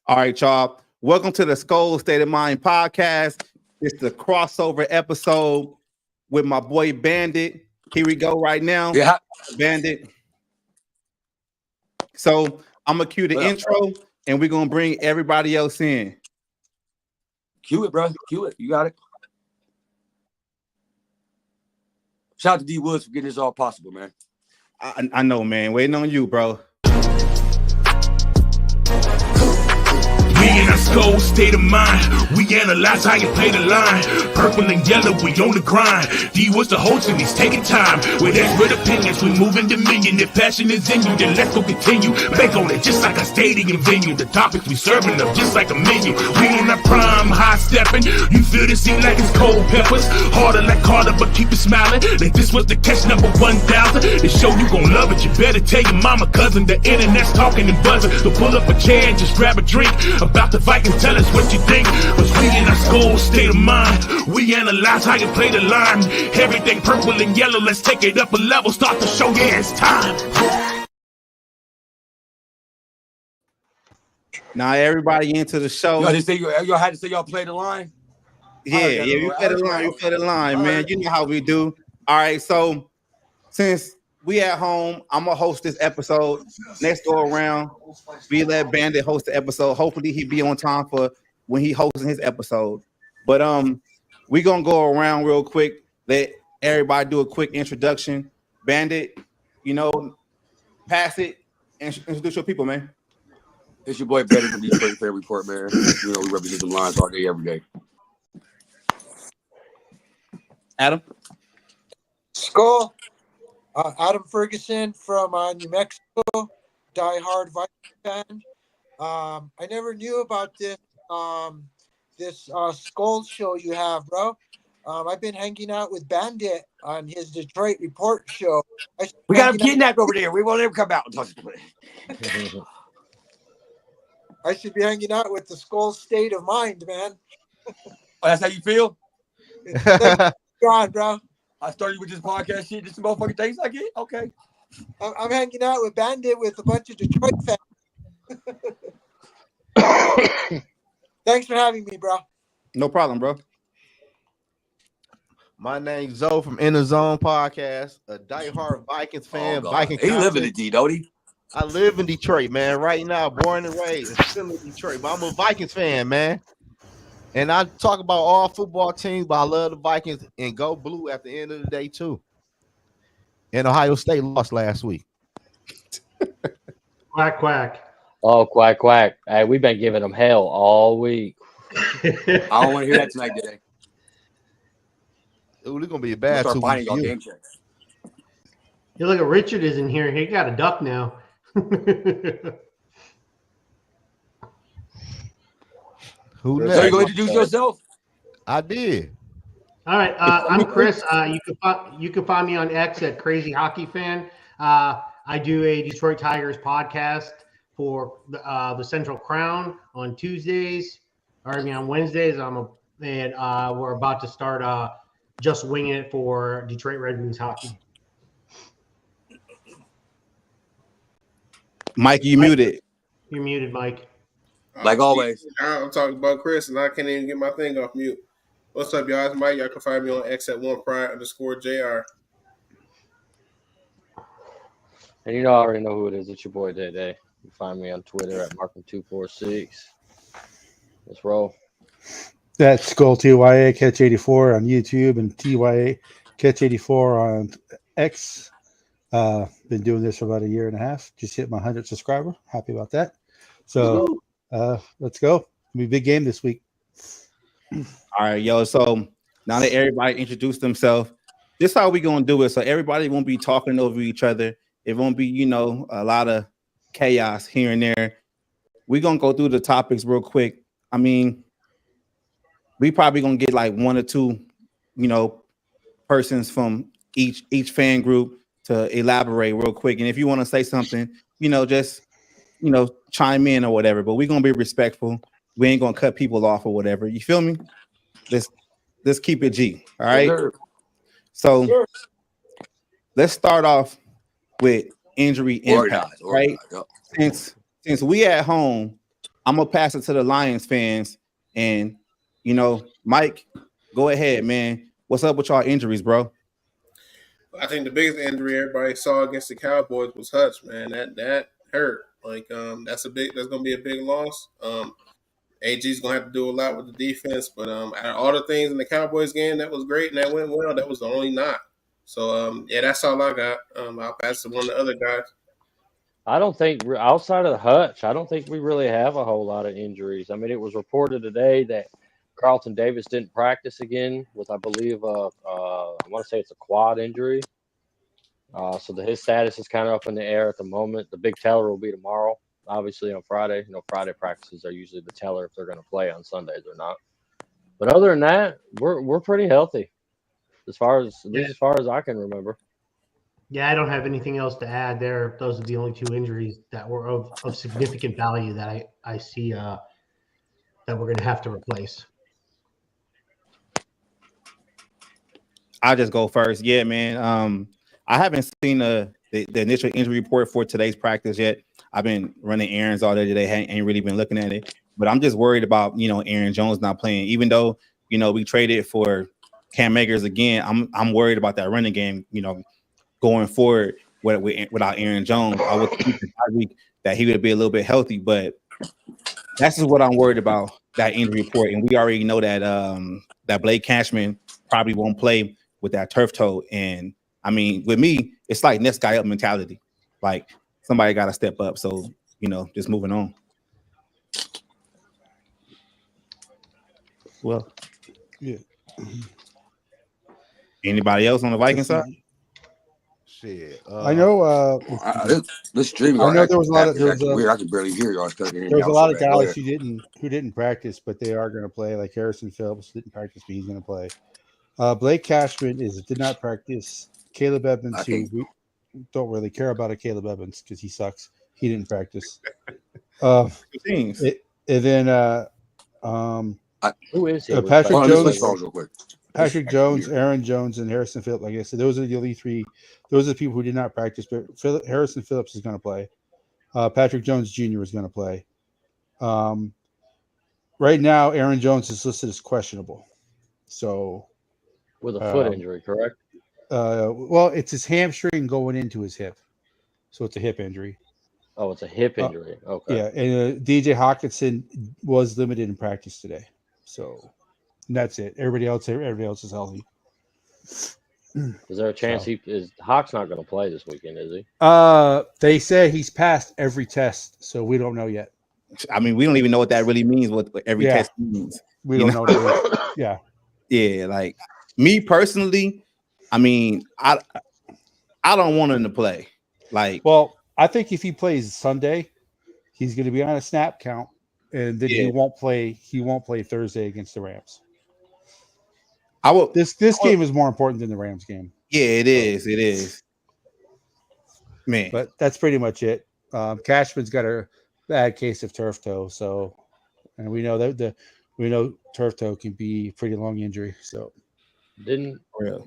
All right, y'all. Welcome to the SKOL State of Mind podcast. It's the crossover episode with my boy Bandit. Here we go right now. Yeah. Bandit. So I'm going to cue the intro and we're going to bring everybody else in. Cue it, bro. Cue it. You got it. Shout out to D Woods for getting this all possible, man. I know, man. Waiting on you, bro. We in a SKOL state of mind. We analyze how you play the line. Purple and yellow, we on the grind. D was the host and he's taking time. With expert opinions, we moving dominion. If passion is in you, then let's go continue. Bank on it just like a stadium venue. The topics we serving up just like a menu. We in our prime, high stepping. You feel the scene like it's cold peppers. Harder like Carter, but keep it smiling. Like this was the catch number 1,000. The show you gon' love it. You better tell your mama, cousin. The internet's talking and buzzing. So pull up a chair and just grab a drink. About the Vikings, tell us what you think. But we in our SKOL state of mind. We analyze how you play the line. Everything purple and yellow, let's take it up a level. Start the show, yeah, it's time. Now everybody into the show. Y'all had to say y'all play the line? Yeah, you play the line. You play the line, man. You know how we do. All right, so since we at home, I'm gonna host this episode. Next go around, we let Bandit host the episode. Hopefully he be on time for when he hosting his episode. But we gonna go around real quick. Let everybody do a quick introduction. Bandit, pass it and introduce your people, man. It's your boy Betty from Detroit Fair Report, man. You know we represent the lines all day, every day. Adam. SKOL. Adam Ferguson from New Mexico, diehard Vikings fan. I never knew about this SKOL show you have, bro. I've been hanging out with Bandit on his Detroit Report show. We got him kidnapped over there. We won't ever come out and talk to him. I should be hanging out with the SKOL State of Mind, man. Oh, that's how you feel? God, bro. I started with this podcast shit. Just some motherfucking things like it. Okay. I'm hanging out with Bandit with a bunch of Detroit fans. Thanks for having me, bro. No problem, bro. My name's Zoe from In The Zoen podcast, a diehard Vikings fan. He live in the D, don't he? I live in Detroit, man. Right now, born and raised, still in Detroit, but I'm a Vikings fan, man. And I talk about all football teams, but I love the Vikings and go blue at the end of the day, too. And Ohio State lost last week. Quack, quack. Oh, quack, quack. Hey, we've been giving them hell all week. I don't want to hear that tonight, today. Ooh, they're going to be a bad Start 2 finding weeks. y'all game checks. You look at Richard isn't here. He got a duck now. Who So next? you going to introduce yourself? I did. All right, I'm Chris. You can find me on X at Crazy Hockey Fan. I do a Detroit Tigers podcast for the Central Crown on Tuesdays. On Wednesdays. We're about to start just winging it for Detroit Red Wings hockey. Mike, you muted. You're muted, Mike. Like always. I'm talking about Chris, and I can't even get my thing off mute. What's up, y'all? It's Mike. Y'all can find me on X at @1pride_JR. And you know, I already know who it is. It's your boy, Day Day. You can find me on Twitter at Markham246. Let's roll. That's SKOL TYA Catch 84 on YouTube and TYA Catch 84 on X. Been doing this for about a year and a half. Just hit my 100th subscriber. Happy about that. So let's go. It'll be a big game this week. All right, yo. So now that everybody introduced themselves, this is how we gonna do it. So everybody won't be talking over each other. It won't be, a lot of chaos here and there. We're gonna go through the topics real quick. I mean, we probably gonna get like one or two, persons from each fan group to elaborate real quick. And if you want to say something, just chime in or whatever. But we're gonna be respectful. We ain't gonna cut people off or whatever. You feel me? Let's keep it G. All right. Sure. So let's start off with injury impact, right? Since we at home, I'm gonna pass it to the Lions fans, and Mike, go ahead, man. What's up with y'all injuries, bro? I think the biggest injury everybody saw against the Cowboys was Hutch, man. That hurt. Like that's gonna be a big loss. AG's gonna have to do a lot with the defense, but out of all the things in the Cowboys game, that was great and that went well. That was the only knock. So yeah, that's all I got. I'll pass to one of the other guys. I don't think outside of Hutch, I don't think we really have a whole lot of injuries. I mean, it was reported today that Carlton Davis didn't practice again with, I believe, I want to say it's a quad injury. So his status is kind of up in the air at the moment. The big teller will be tomorrow, obviously on Friday. Friday practices are usually the teller if they're going to play on Sundays or not. But other than that, we're pretty healthy as far as I can remember. Yeah, I don't have anything else to add there. Those are the only two injuries that were of significant value that I see that we're going to have to replace. I'll just go first. Yeah, man. I haven't seen the initial injury report for today's practice yet. I've been running errands all day today. Ain't really been looking at it. But I'm just worried about, Aaron Jones not playing. Even though, we traded for Cam Akers again, I'm worried about that running game, going forward without Aaron Jones. I would think that he would be a little bit healthy, but that's just what I'm worried about, that injury report. And we already know that that Blake Cashman probably won't play with that turf toe. And I mean, with me, it's like next guy up mentality. Like somebody got to step up. So, just moving on. Well, yeah. Anybody else on the Vikings side? Shit. I know. This stream. I know there was a lot of weird. I can barely hear y'all. There was a lot of guys who didn't practice, but they are going to play. Like Harrison Phillips didn't practice, but he's going to play. Blake Cashman did not practice. Caleb Evans, who we don't really care about Caleb Evans because he sucks. He didn't practice. And then who is he? Patrick Jones. Real quick. Patrick Jones, Aaron Jones, and Harrison Phillips. Like I said, those are the only three. Those are the people who did not practice. But Harrison Phillips is going to play. Patrick Jones Jr. is going to play. Right now, Aaron Jones is listed as questionable. So, with a foot injury, correct? Well, it's his hamstring going into his hip, so it's a hip injury. Oh, it's a hip injury. Okay. Yeah, and DJ Hawkinson was limited in practice today. So. And that's it. Everybody else is healthy. Is there a chance Hawk's not going to play this weekend? Is he? They say he's passed every test, so we don't know yet. I mean, we don't even know what that really means. What every test means. We don't know. What yeah. Yeah, like me personally, I mean, I don't want him to play. Like, well, I think if he plays Sunday, he's going to be on a snap count, and then he won't play. He won't play Thursday against the Rams. This game is more important than the Rams game. Yeah, it is. It is. Man. But that's pretty much it. Cashman's got a bad case of turf toe, and we know that turf toe can be a pretty long injury. So didn't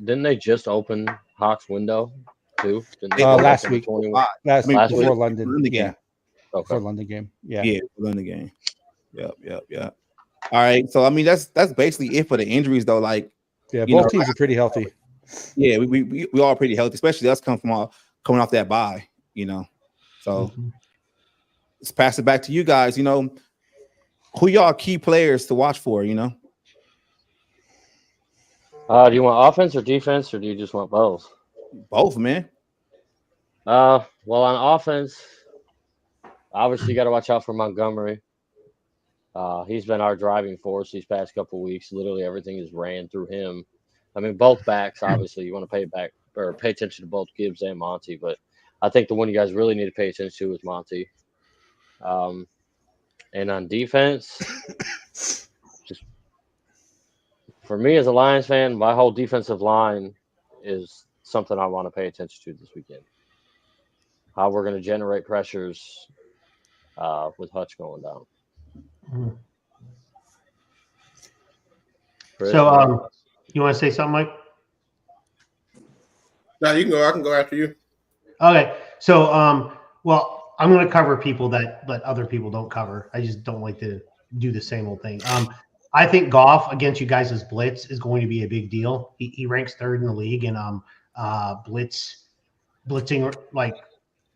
they just open Hawk's window too? Last week. Last week before week. London. Yeah. Okay. Before London game. Yeah. Yeah, London game. Yep. All right. So I mean that's basically it for the injuries though. Like both teams are pretty healthy. Yeah, we all pretty healthy, especially us coming off that bye, So let's pass it back to you guys. Who y'all key players to watch for, Do you want offense or defense, or do you just want both? Both, man. Well, on offense, obviously you got to watch out for Montgomery. He's been our driving force these past couple of weeks. Literally everything is ran through him. I mean, both backs, obviously, you want to pay attention to both Gibbs and Monty, but I think the one you guys really need to pay attention to is Monty. And on defense, just for me as a Lions fan, my whole defensive line is something I want to pay attention to this weekend. How we're going to generate pressures with Hutch going down. Chris, so, you want to say something, Mike? No, you can go. I can go after you. Okay. So, well, I'm going to cover people that other people don't cover. I just don't like to do the same old thing. I think Goff against you guys' blitz is going to be a big deal. He ranks third in the league in blitzing like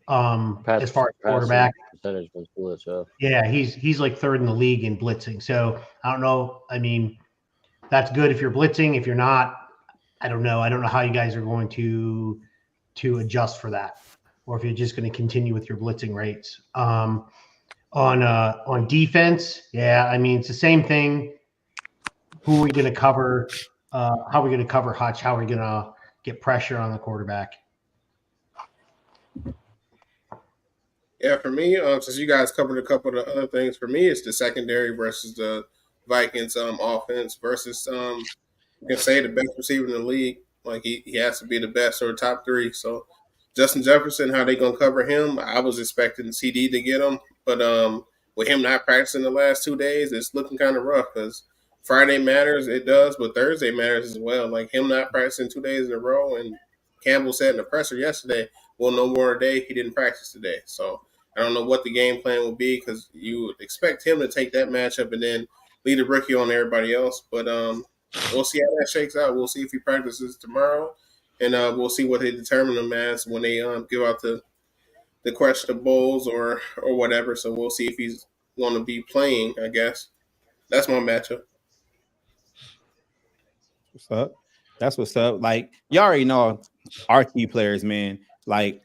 as far as quarterback percentage was blitz. Yeah, he's like third in the league in blitzing. So I don't know. I mean, that's good if you're blitzing. If you're not, I don't know. I don't know how you guys are going to adjust for that, or if you're just going to continue with your blitzing rates. On defense, yeah, I mean it's the same thing. Who are we going to cover? How are we going to cover Hutch? How are we going to get pressure on the quarterback? Yeah, for me, since you guys covered a couple of the other things, for me, it's the secondary versus the Vikings offense versus you can say the best receiver in the league. Like he has to be the best or top three. So Justin Jefferson, how they gonna cover him? I was expecting CD to get him, but with him not practicing the last 2 days, it's looking kind of rough because Friday matters, it does, but Thursday matters as well. Like him not practicing 2 days in a row, and Campbell said in the presser yesterday, "Well, no more today. He didn't practice today." So I don't know what the game plan will be because you would expect him to take that matchup and then lead the rookie on everybody else. But we'll see how that shakes out. We'll see if he practices tomorrow, and we'll see what they determine him as when they give out the questionables or whatever. So we'll see if he's going to be playing, I guess. That's my matchup. What's up? That's what's up. Like, you already know our key players, man. Like,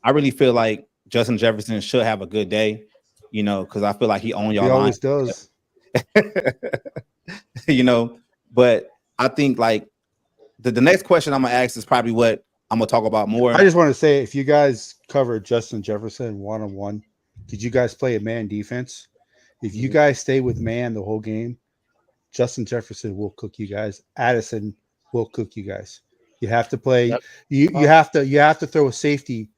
I really feel like Justin Jefferson should have a good day, you know, because I feel like he owns y'all. He line. always does. You know, but I think like the next question I'm gonna ask is probably what I'm gonna talk about more. I just want to say, if you guys covered Justin Jefferson 1-on-1, did you guys play a man defense? If you guys stay with man the whole game, Justin Jefferson will cook you guys. Addison will cook you guys. You have to play. Yep. You have to throw a safety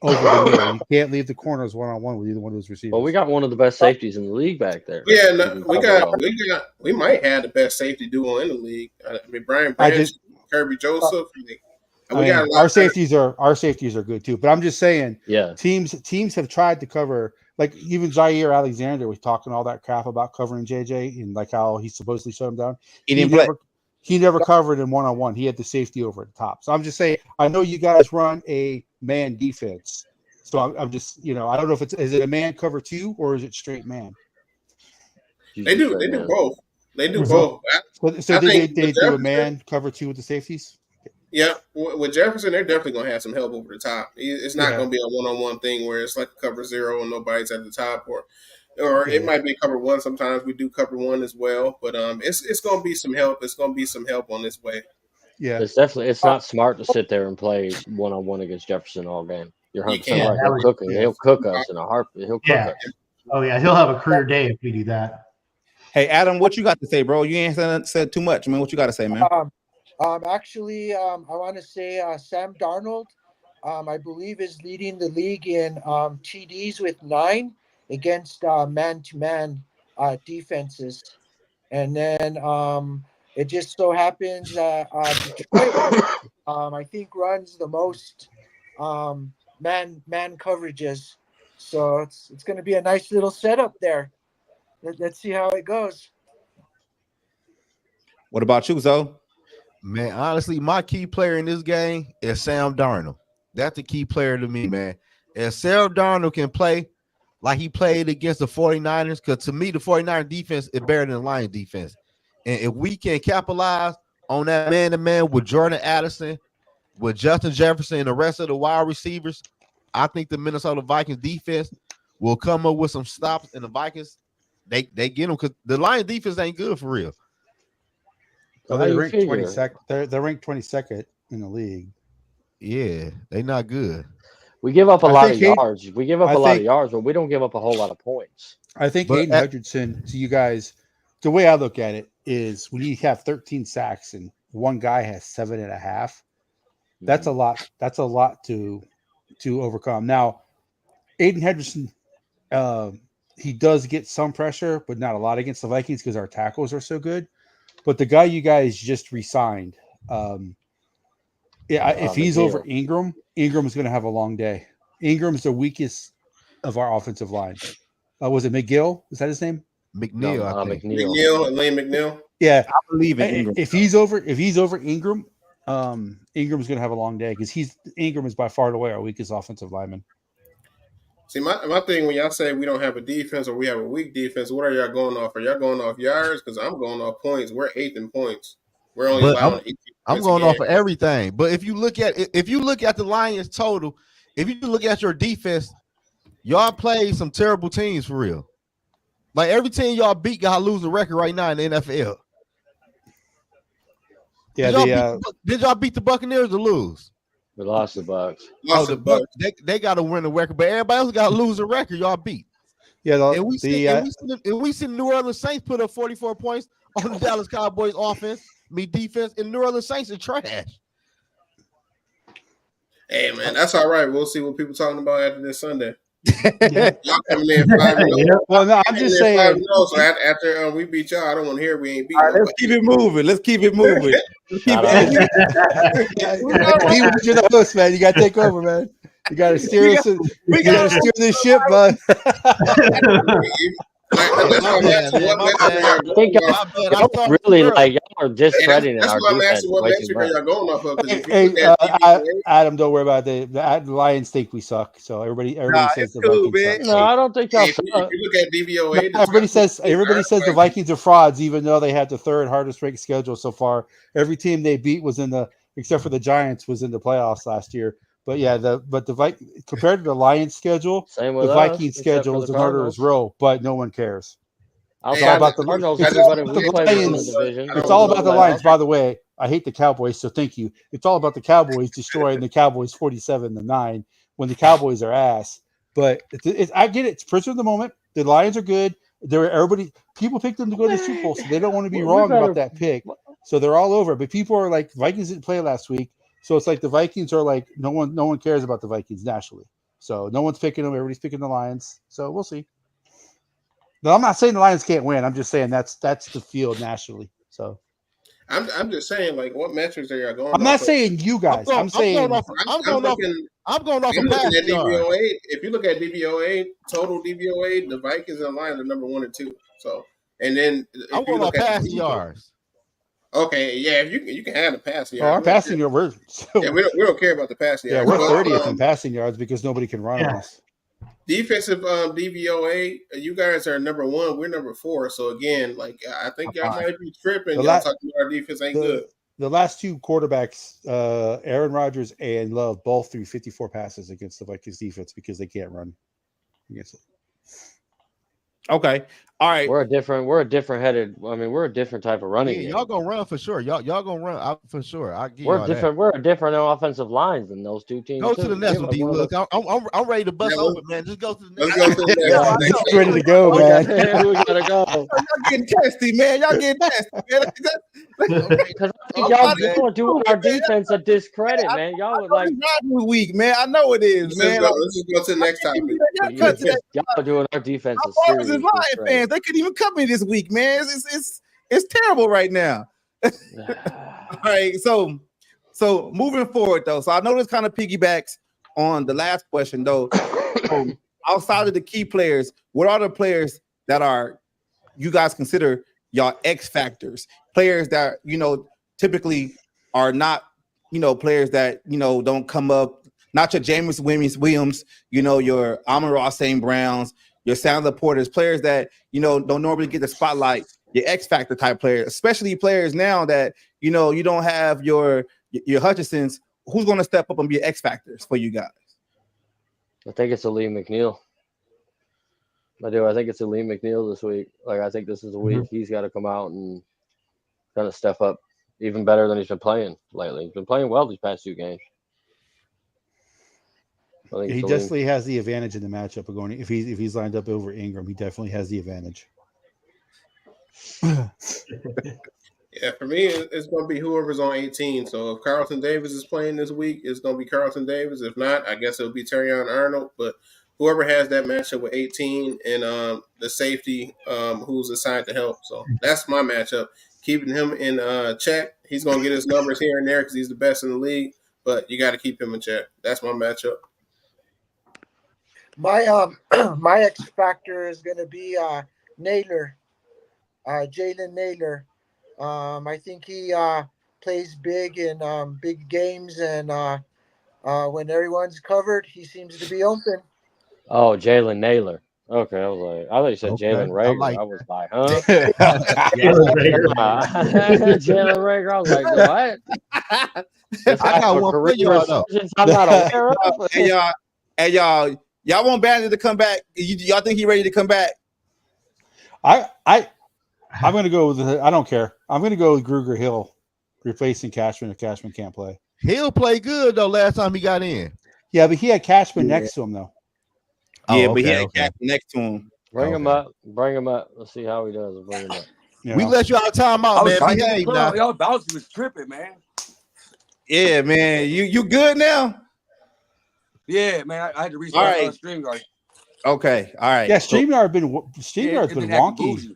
over the middle. You can't leave the corners 1-on-1 with either one of those receivers. Well, we got one of the best safeties in the league back there. Yeah, no, we might have the best safety duo in the league. I mean, Brian Branch, Kirby Joseph. Our safeties are good too. But I'm just saying, yeah, teams have tried to cover. Like even Jair Alexander was talking all that crap about covering JJ and like how he supposedly shut him down. He never covered in 1-on-1. He had the safety over at the top. So I'm just saying, I know you guys run a man defense. So I'm just, you know, I don't know if is it a man cover 2 or is it straight man? They do both. They do both. So they do a man cover 2 with the safeties? Yeah, with Jefferson, they're definitely going to have some help over the top. It's not going to be a 1-on-1 thing where it's like a cover 0 and nobody's at the top, or it might be cover 1. Sometimes we do cover 1 as well, but it's going to be some help. It's going to be some help on this way. Yeah, it's not smart to sit there and play 1-on-1 against Jefferson all game. You're 100% right. He'll cook us in a heartbeat. He'll cook us. Oh yeah, he'll have a career day if we do that. Hey Adam, what you got to say, bro? You ain't said too much, man. What you got to say, man? Actually, I want to say Sam Darnold, I believe, is leading the league in TDs with 9 against man-to-man defenses. And then it just so happens that Detroit, I think, runs the most man coverages. So it's going to be a nice little setup there. Let's see how it goes. What about you, Zoe? Man, honestly, my key player in this game is Sam Darnold. That's the key player to me, man. If Sam Darnold can play like he played against the 49ers, because to me, the 49ers defense is better than the Lions defense. And if we can capitalize on that man-to-man with Jordan Addison, with Justin Jefferson and the rest of the wide receivers, I think the Minnesota Vikings defense will come up with some stops, and the Vikings, they get them because the Lions defense ain't good for real. Well, they're ranked 22nd. They're ranked 22nd in the league. Yeah, they're not good. We give up a lot of yards. We give up a lot of yards, but we don't give up a whole lot of points. I think Aiden Hutchinson, to you guys, the way I look at it is when you have 13 sacks and one guy has 7.5, that's a lot. That's a lot to overcome. Now, Aiden Hutchinson, he does get some pressure, but not a lot against the Vikings because our tackles are so good. But the guy you guys just re-signed, if he's over Ingram, Ingram's going to have a long day. Ingram's the weakest of our offensive line. Was it McGill? Is that his name? McNeil, I think. McNeil, Lane McNeil. Yeah, I believe in Ingram. If he's over Ingram, Ingram's going to have a long day because Ingram is by far and away our weakest offensive lineman. See, my thing when y'all say we don't have a defense or we have a weak defense, what are y'all going off? Are y'all going off yards? Because I'm going off points. We're 8th in points. We're only allowing 18 I'm points going a game. off of everything. But if you look at the Lions total, if you look at your defense, y'all play some terrible teams for real. Like every team y'all beat got a losing record right now in the NFL. Yeah, did y'all beat the Buccaneers or lose? We lost the Bucks. The Bucks. They got to win the record, but everybody else got a losing record. Y'all beat. Yeah, and we see New Orleans Saints put up 44 points on the Dallas Cowboys offense, defense, and New Orleans Saints are trash. Hey man, that's all right. We'll see what people talking about after this Sunday. Yeah. Y'all coming in 5-0. Well, no, I'm just saying. 5-0, so after we beat y'all, I don't want to hear we ain't beat. All right, let's keep it moving. Let's keep it moving. You're the host, man. You got to take over, man. You got to steer us. You got to steer this ship, bud. I think y'all really like y'all are discrediting our defense. What metric are y'all going off of? Adam, don't worry about it. The Lions think we suck, so everybody says the Vikings suck. No, I don't think y'all. If you look at DVOA, everybody says the Vikings are frauds, even though they had the third hardest ranked schedule so far. Every team they beat was except for the Giants, was in the playoffs last year. But yeah, compared to the Lions schedule, the Vikings schedule is an murderer's row, but no one cares. It's all about the Cardinals. Everybody we play in the division. It's all about the Lions. By the way, I hate the Cowboys, so thank you. It's all about the Cowboys destroying the Cowboys 47-9 when the Cowboys are ass. But I get it. It's prisoner of the moment. The Lions are good. People picked them to go to the Super Bowl, so they don't want to be wrong about that pick. So they're all over. But people are like, Vikings didn't play last week. So it's like the Vikings are like, no one cares about the Vikings nationally. So no one's picking them. Everybody's picking the Lions. So we'll see. No, I'm not saying the Lions can't win. I'm just saying that's the field nationally. So I'm just saying, like, what metrics are y'all going? I'm not saying you guys. I'm going off passing yards. If you look at DVOA, total DVOA, the Vikings and Lions are number 1 and 2. So, and then I'm going off passing yards. Okay, yeah, if you can have the passing yards. Our passing yards, we don't care about the passing yards. Yeah, we're 30th in passing yards because nobody can run on us. Defensive DVOA, you guys are number 1. We're number 4. So again, like I think y'all might be tripping. Y'all talking about our defense ain't good. The last two quarterbacks, Aaron Rodgers and Love, both threw 54 passes against the Vikings defense because they can't run against it. Okay. All right. We're a different type of running game. Y'all gonna run for sure. Y'all gonna run out for sure. We're different. We're a different offensive lines than those two teams. Go to the next one, D. Look, I'm ready to bust open, man. Just go to the next one. Just ready to go, man. We gotta go. Y'all getting testy, man. Y'all getting testy, man. Because y'all doing our defense a discredit, man. Y'all would like week, man. I know it is, man. Let's just go to the next topic. Y'all doing our defense a serious Lion fans. They couldn't even cut me this week, man. It's terrible right now. All right, so moving forward though. So I know this kind of piggybacks on the last question though. Outside of the key players, what are the players that are you guys consider y'all X factors? Players that typically are not players that don't come up. Not your Jameis Williams, your Amon-Ra St. Browns, your Sandler Porters, players that don't normally get the spotlight. Your X factor type players, especially players now that you don't have your Hutchinsons. Who's going to step up and be X factors for you guys? I think it's Aleem McNeil. I do. I think it's Aleem McNeil this week. Like I think this is a week he's got to come out and kind of step up even better than he's been playing lately. He's been playing well these past 2 games. He definitely has the advantage in the matchup of going. If he's lined up over Ingram, he definitely has the advantage. Yeah, for me, it's going to be whoever's on 18. So if Carlton Davis is playing this week, it's going to be Carlton Davis. If not, I guess it'll be Terrion Arnold. But whoever has that matchup with 18 and the safety who's assigned to help. So that's my matchup. Keeping him in check. He's going to get his numbers here and there because he's the best in the league. But you got to keep him in check. That's my matchup. My my X factor is going to be Naylor, Jalen Naylor. I think he plays big in big games, and when everyone's covered, he seems to be open. Oh, Jalen Naylor. Okay, I was like, I thought you said Okay, Jalen I Rager. like I was like, huh? Jalen Rager. Jalen Rager. I was like, what? This I guy got have a one for career y'all though. resurgence I'm not aware of. and y'all want Bandit to come back? Y'all think he ready to come back? I'm going to go with I don't care. I'm going to go with Gruger Hill replacing Cashman if Cashman can't play. He'll play good though. Last time he got in. Yeah, but he had Cashman next to him though. Yeah, Oh, but he okay, had okay. Cap next to him. Bring him Okay. up. Bring him up. Let's see how he does. Bring him up. You We know? let you out of time I out, was man. trying to Behave get now. y'all bouncy was tripping, man. Yeah, man. You good now? Yeah, man. I had to restart All right. StreamYard. Okay. All right. Yeah, So- StreamYard's been It been been acting wonky. bougie.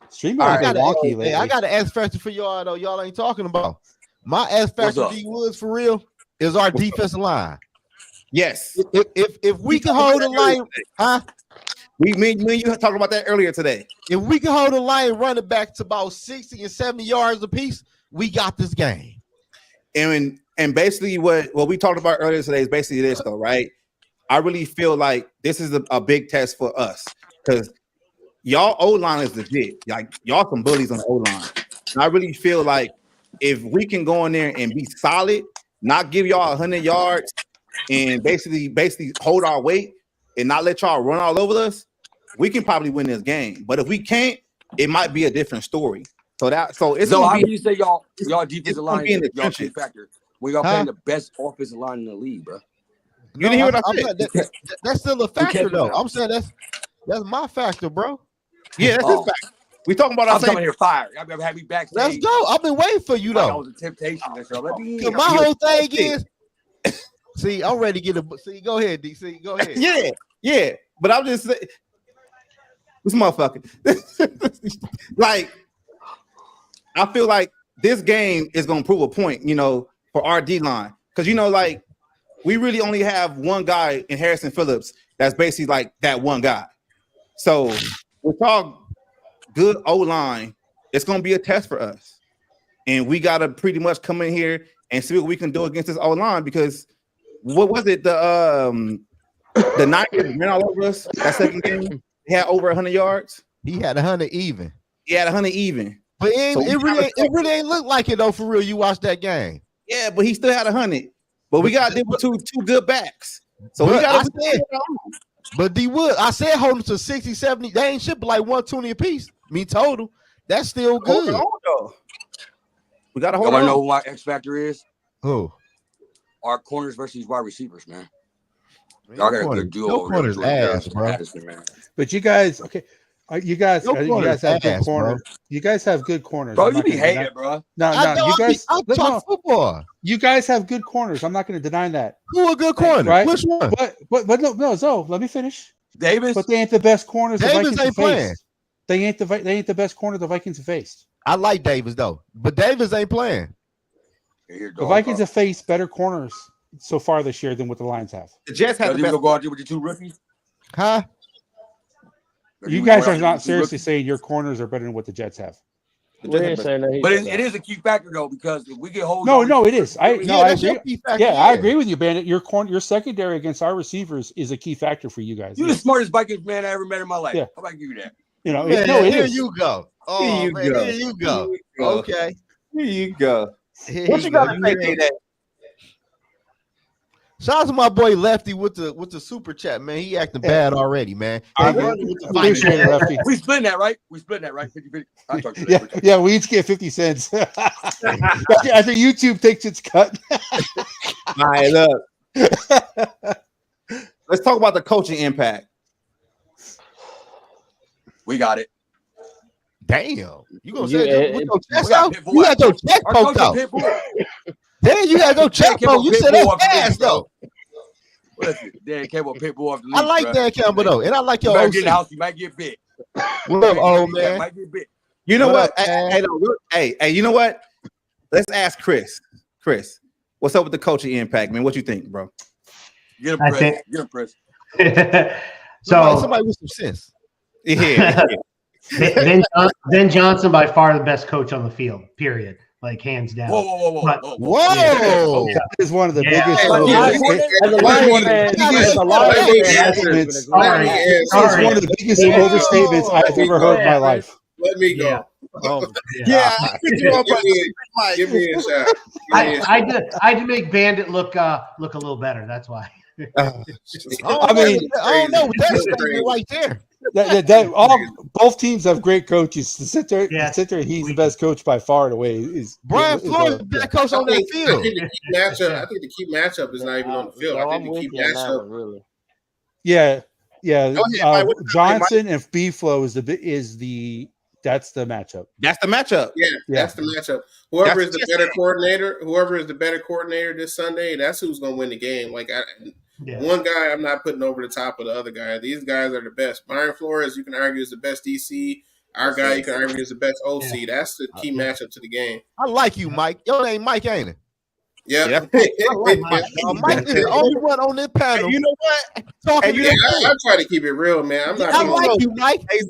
StreamYard's been wonky Hey, lately. I got an S factor for y'all though. Y'all ain't talking about. My S What's factor up? D Woods for real is our defensive line. yes. If we can hold the line, huh? Me and you talked about that earlier today. If we can hold the line running back to about 60 and 70 yards apiece, we got this game. And basically what we talked about earlier today is basically this though, right? I really feel like this is a big test for us because y'all O-line is legit. Like y'all some bullies on the O-line. And I really feel like if we can go in there and be solid, not give y'all 100 yards and basically hold our weight and not let y'all run all over us, we can probably win this game. But if we can't, it might be a different story. So it's So gonna how be can you say y'all it's defensive gonna line be in the y'all key trenches. factor when y'all playing the best offensive line in the league, bro? You didn't hear what I said? That's still a We can't factor do though. that. I'm saying that's my factor, bro. Yeah, that's his fact. We talking about our I'm same. coming here fired. Y'all ever had me backstage? Let's go. I've been waiting for you Like I though. was a temptation. And so let me in. Cause my whole thing is, see, I'm ready to get a. See, go ahead, DC. Go ahead. Yeah. But I'm just saying, this motherfucker. Like, I feel like this game is gonna prove a point, for our D line, because like we really only have one guy in Harrison Phillips that's basically like that one guy. So with our good O line, it's gonna be a test for us, and we gotta pretty much come in here and see what we can do against this O line because what was it the Niners ran all over us that second game? He had over 100 yards. He had 100 even. He had 100 even. But So it really ain't look like it though for real. You watch that game. Yeah, but he still had 100. But we got to deal with two good backs. So we But got to. But D Wood, I said hold him to 60, 70. They ain't shit but like 120 apiece. Me total. That's still good. Hold on, though. We got to hold Y'all on. know who my X factor is? Who? Our corners versus wide receivers, man. Y'all got a good duo. No corners ass, bro. Man. But you guys, okay. You guys have good corners. Bro. You guys have good corners. Bro, I'm you not be gonna hating, deny- bro. No, you guys. I talk football. You guys have good corners. I'm not going to deny that. Who a good corner? Right? Which one? But no, Zoe, let me finish. Davis. But they ain't the best corners the Davis Vikings ain't have playing. faced. They ain't the best corner the Vikings have faced. I like Davis though, but Davis ain't playing. The Vikings have faced better corners so far this year than what the Lions have. The Jets have the best. Go out there with your two rookies. Huh? You guys are not seriously saying your corners are better than what the Jets have. We ain't saying that. But it is a key factor though because if we get hold. No, it is. I agree. I agree with you, Bandit. Your secondary against our receivers is a key factor for you guys. You're the smartest Vikings man I ever met in my life. Yeah. How about I give you that? Here you go. Oh man, here you go. Okay. Here you go. What you got to say that? Shout out to my boy Lefty with the super chat, man. He acting bad already, man. Appreciate it, Lefty. We splitting that, right? 50-50. I talk to you yeah, we each get 50 cents. after YouTube takes its cut. All right, look. Let's talk about the coaching impact. We got it. Damn. You gonna say you had your check poked out. Damn, you had your check poked. You said that's fast though. Listen, Dan Campbell Pitbull off the league. I like Dan Campbell though, and I like your OC. Get in the house, you might get big. What up, old man? Might get big. You know what? Hey, you know what? Let's ask Chris. Chris, what's up with the coaching impact, man? What you think, bro? Get him, Chris. somebody with some sense. Yeah. Ben Johnson by far the best coach on the field. Period. Like hands down. Whoa! That is one of the Yeah. biggest. Hey, As a Lions fan, as a Lions fan, Overstatements. Sorry. It's one of the biggest overstatements I've ever heard in my life. Let me Yeah. go. Oh, Yeah. Give me a shot. I had to make Bandit look a little better. That's why. I mean, I don't know. That's Crazy. statement right there. Both teams have great coaches. To sit there, Yes. he's the best coach by far and away. Brian Flores is the best coach on that I field. think the key matchup is not even on the field. No, I I'm think the with key you on that matchup. one, really. Yeah. Go ahead, Mike. Johnson and B-Flow that's the matchup. That's the matchup. Yeah, that's the matchup. Whoever is the better coordinator this Sunday, that's who's going to win the game. Like one guy, I'm not putting over the top of the other guy. These guys are the best. Brian Flores, you can argue, is the best DC. Our guy, you can argue, is the best OC. Yeah. That's the key matchup to the game. I like you, Mike. Your name Mike, ain't it? Yeah. I like Mike. Mike is the only one on this panel. Hey, you know what? I try to keep it real, man. I'm not. I like you, Mike. Hey,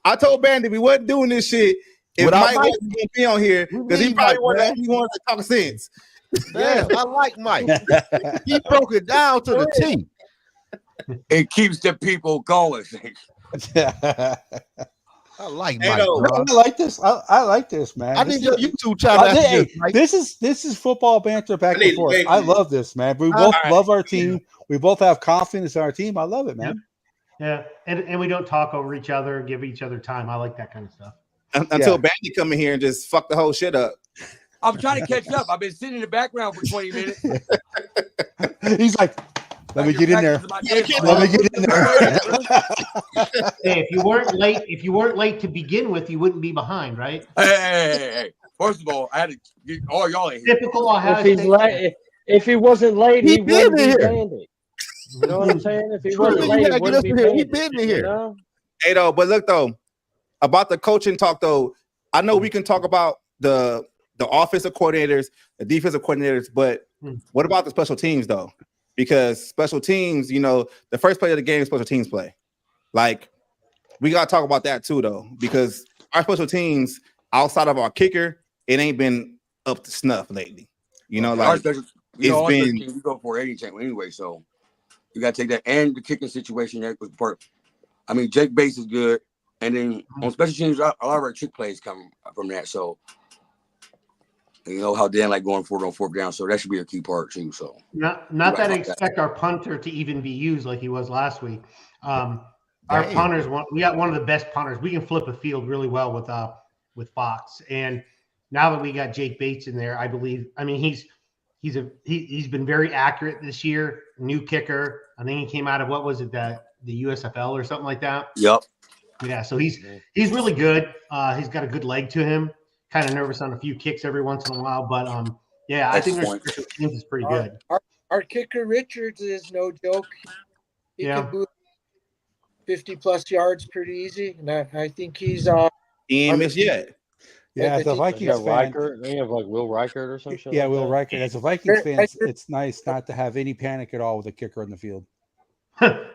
I told Bandit we wasn't doing this shit if Mike wasn't going to be on here because he probably wanted to talk sense. Yeah, I like Mike. He broke it down to the T. It keeps the people going. I like Mike. I like this. I like this, man. I need your YouTube channel. This is football banter back and forth. I love this, man. We both love our team. We both have confidence in our team. I love it, man. Yeah, and we don't talk over each other, give each other time. I like that kind of stuff. Until Bandit come in here and just fuck the whole shit up. I'm trying to catch up. I've been sitting in the background for 20 minutes. He's like, let me get in there. Let me get in there. Hey, if you weren't late to begin with, you wouldn't be behind, right? Hey. First of all, I had to get all y'all in here. Typical Ohio State. If he wasn't late, he wouldn't be Bandit. You know what I'm saying? If he wasn't late, he wouldn't be Bandit. He been in here. You know? Hey, though, but look, though, about the coaching talk, though, I know we can talk about the offensive coordinators, the defensive coordinators, but what about the special teams, though? Because special teams, the first play of the game is special teams play. Like, we got to talk about that, too, though, because our special teams, outside of our kicker, it ain't been up to snuff lately. It's been... You go for any time anyway, so you got to take that. And the kicking situation, that was part. I mean, Jake Bates is good. And then on special teams, a lot of our trick plays come from that. So, how Dan like going for it on fourth down. So that should be a key part too. So not that I expect our punter to even be used like he was last week. Our punters, we got one of the best punters. We can flip a field really well with Fox. And now that we got Jake Bates in there, I believe. I mean, he's been very accurate this year. New kicker. I think he came out of what was it, the USFL or something like that. Yep. Yeah, so he's really good. He's got a good leg to him. Kind of nervous on a few kicks every once in a while, but I think our team is pretty good. Our kicker Richards is no joke. He can boot 50+ yards pretty easy, and I think he's he ain't missed yet. Yeah, as a Vikings fan, they have like Will Reichert or some shit. Yeah, Will Reichert. As a Vikings fan, it's nice not to have any panic at all with a kicker in the field.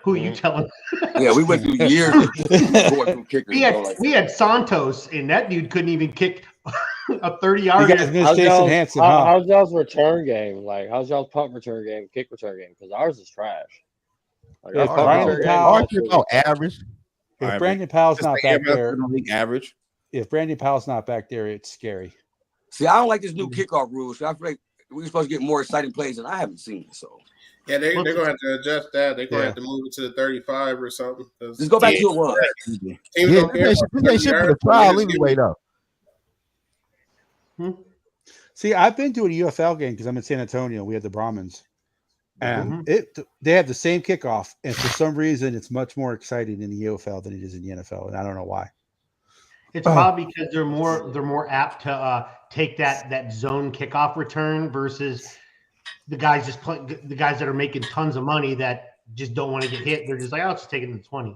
Who are you telling? Yeah, we went through years going through kickers. We had Santos, and that dude couldn't even kick a 30-yard. How's y'all's return game? Like, how's y'all's punt return game, kick return game? Because ours is trash. Like, average. If Brandon Powell's not back there, average. If Brandon Powell's not back there, it's scary. See, I don't like this new kickoff rule. So I feel like we're supposed to get more exciting plays, and I haven't seen it. So. Yeah, they're going to have to adjust that. They're going to have to move it to the 35 or something. Just go back to it was. They should put a trial anyway, though. See, I've been to a UFL game because I'm in San Antonio. We had the Brahmins. And they have the same kickoff. And for some reason, it's much more exciting in the UFL than it is in the NFL. And I don't know why. It's probably because they're more apt to take that zone kickoff return versus the guys the guys that are making tons of money that just don't want to get hit. They're just like, I'll just take it in the 20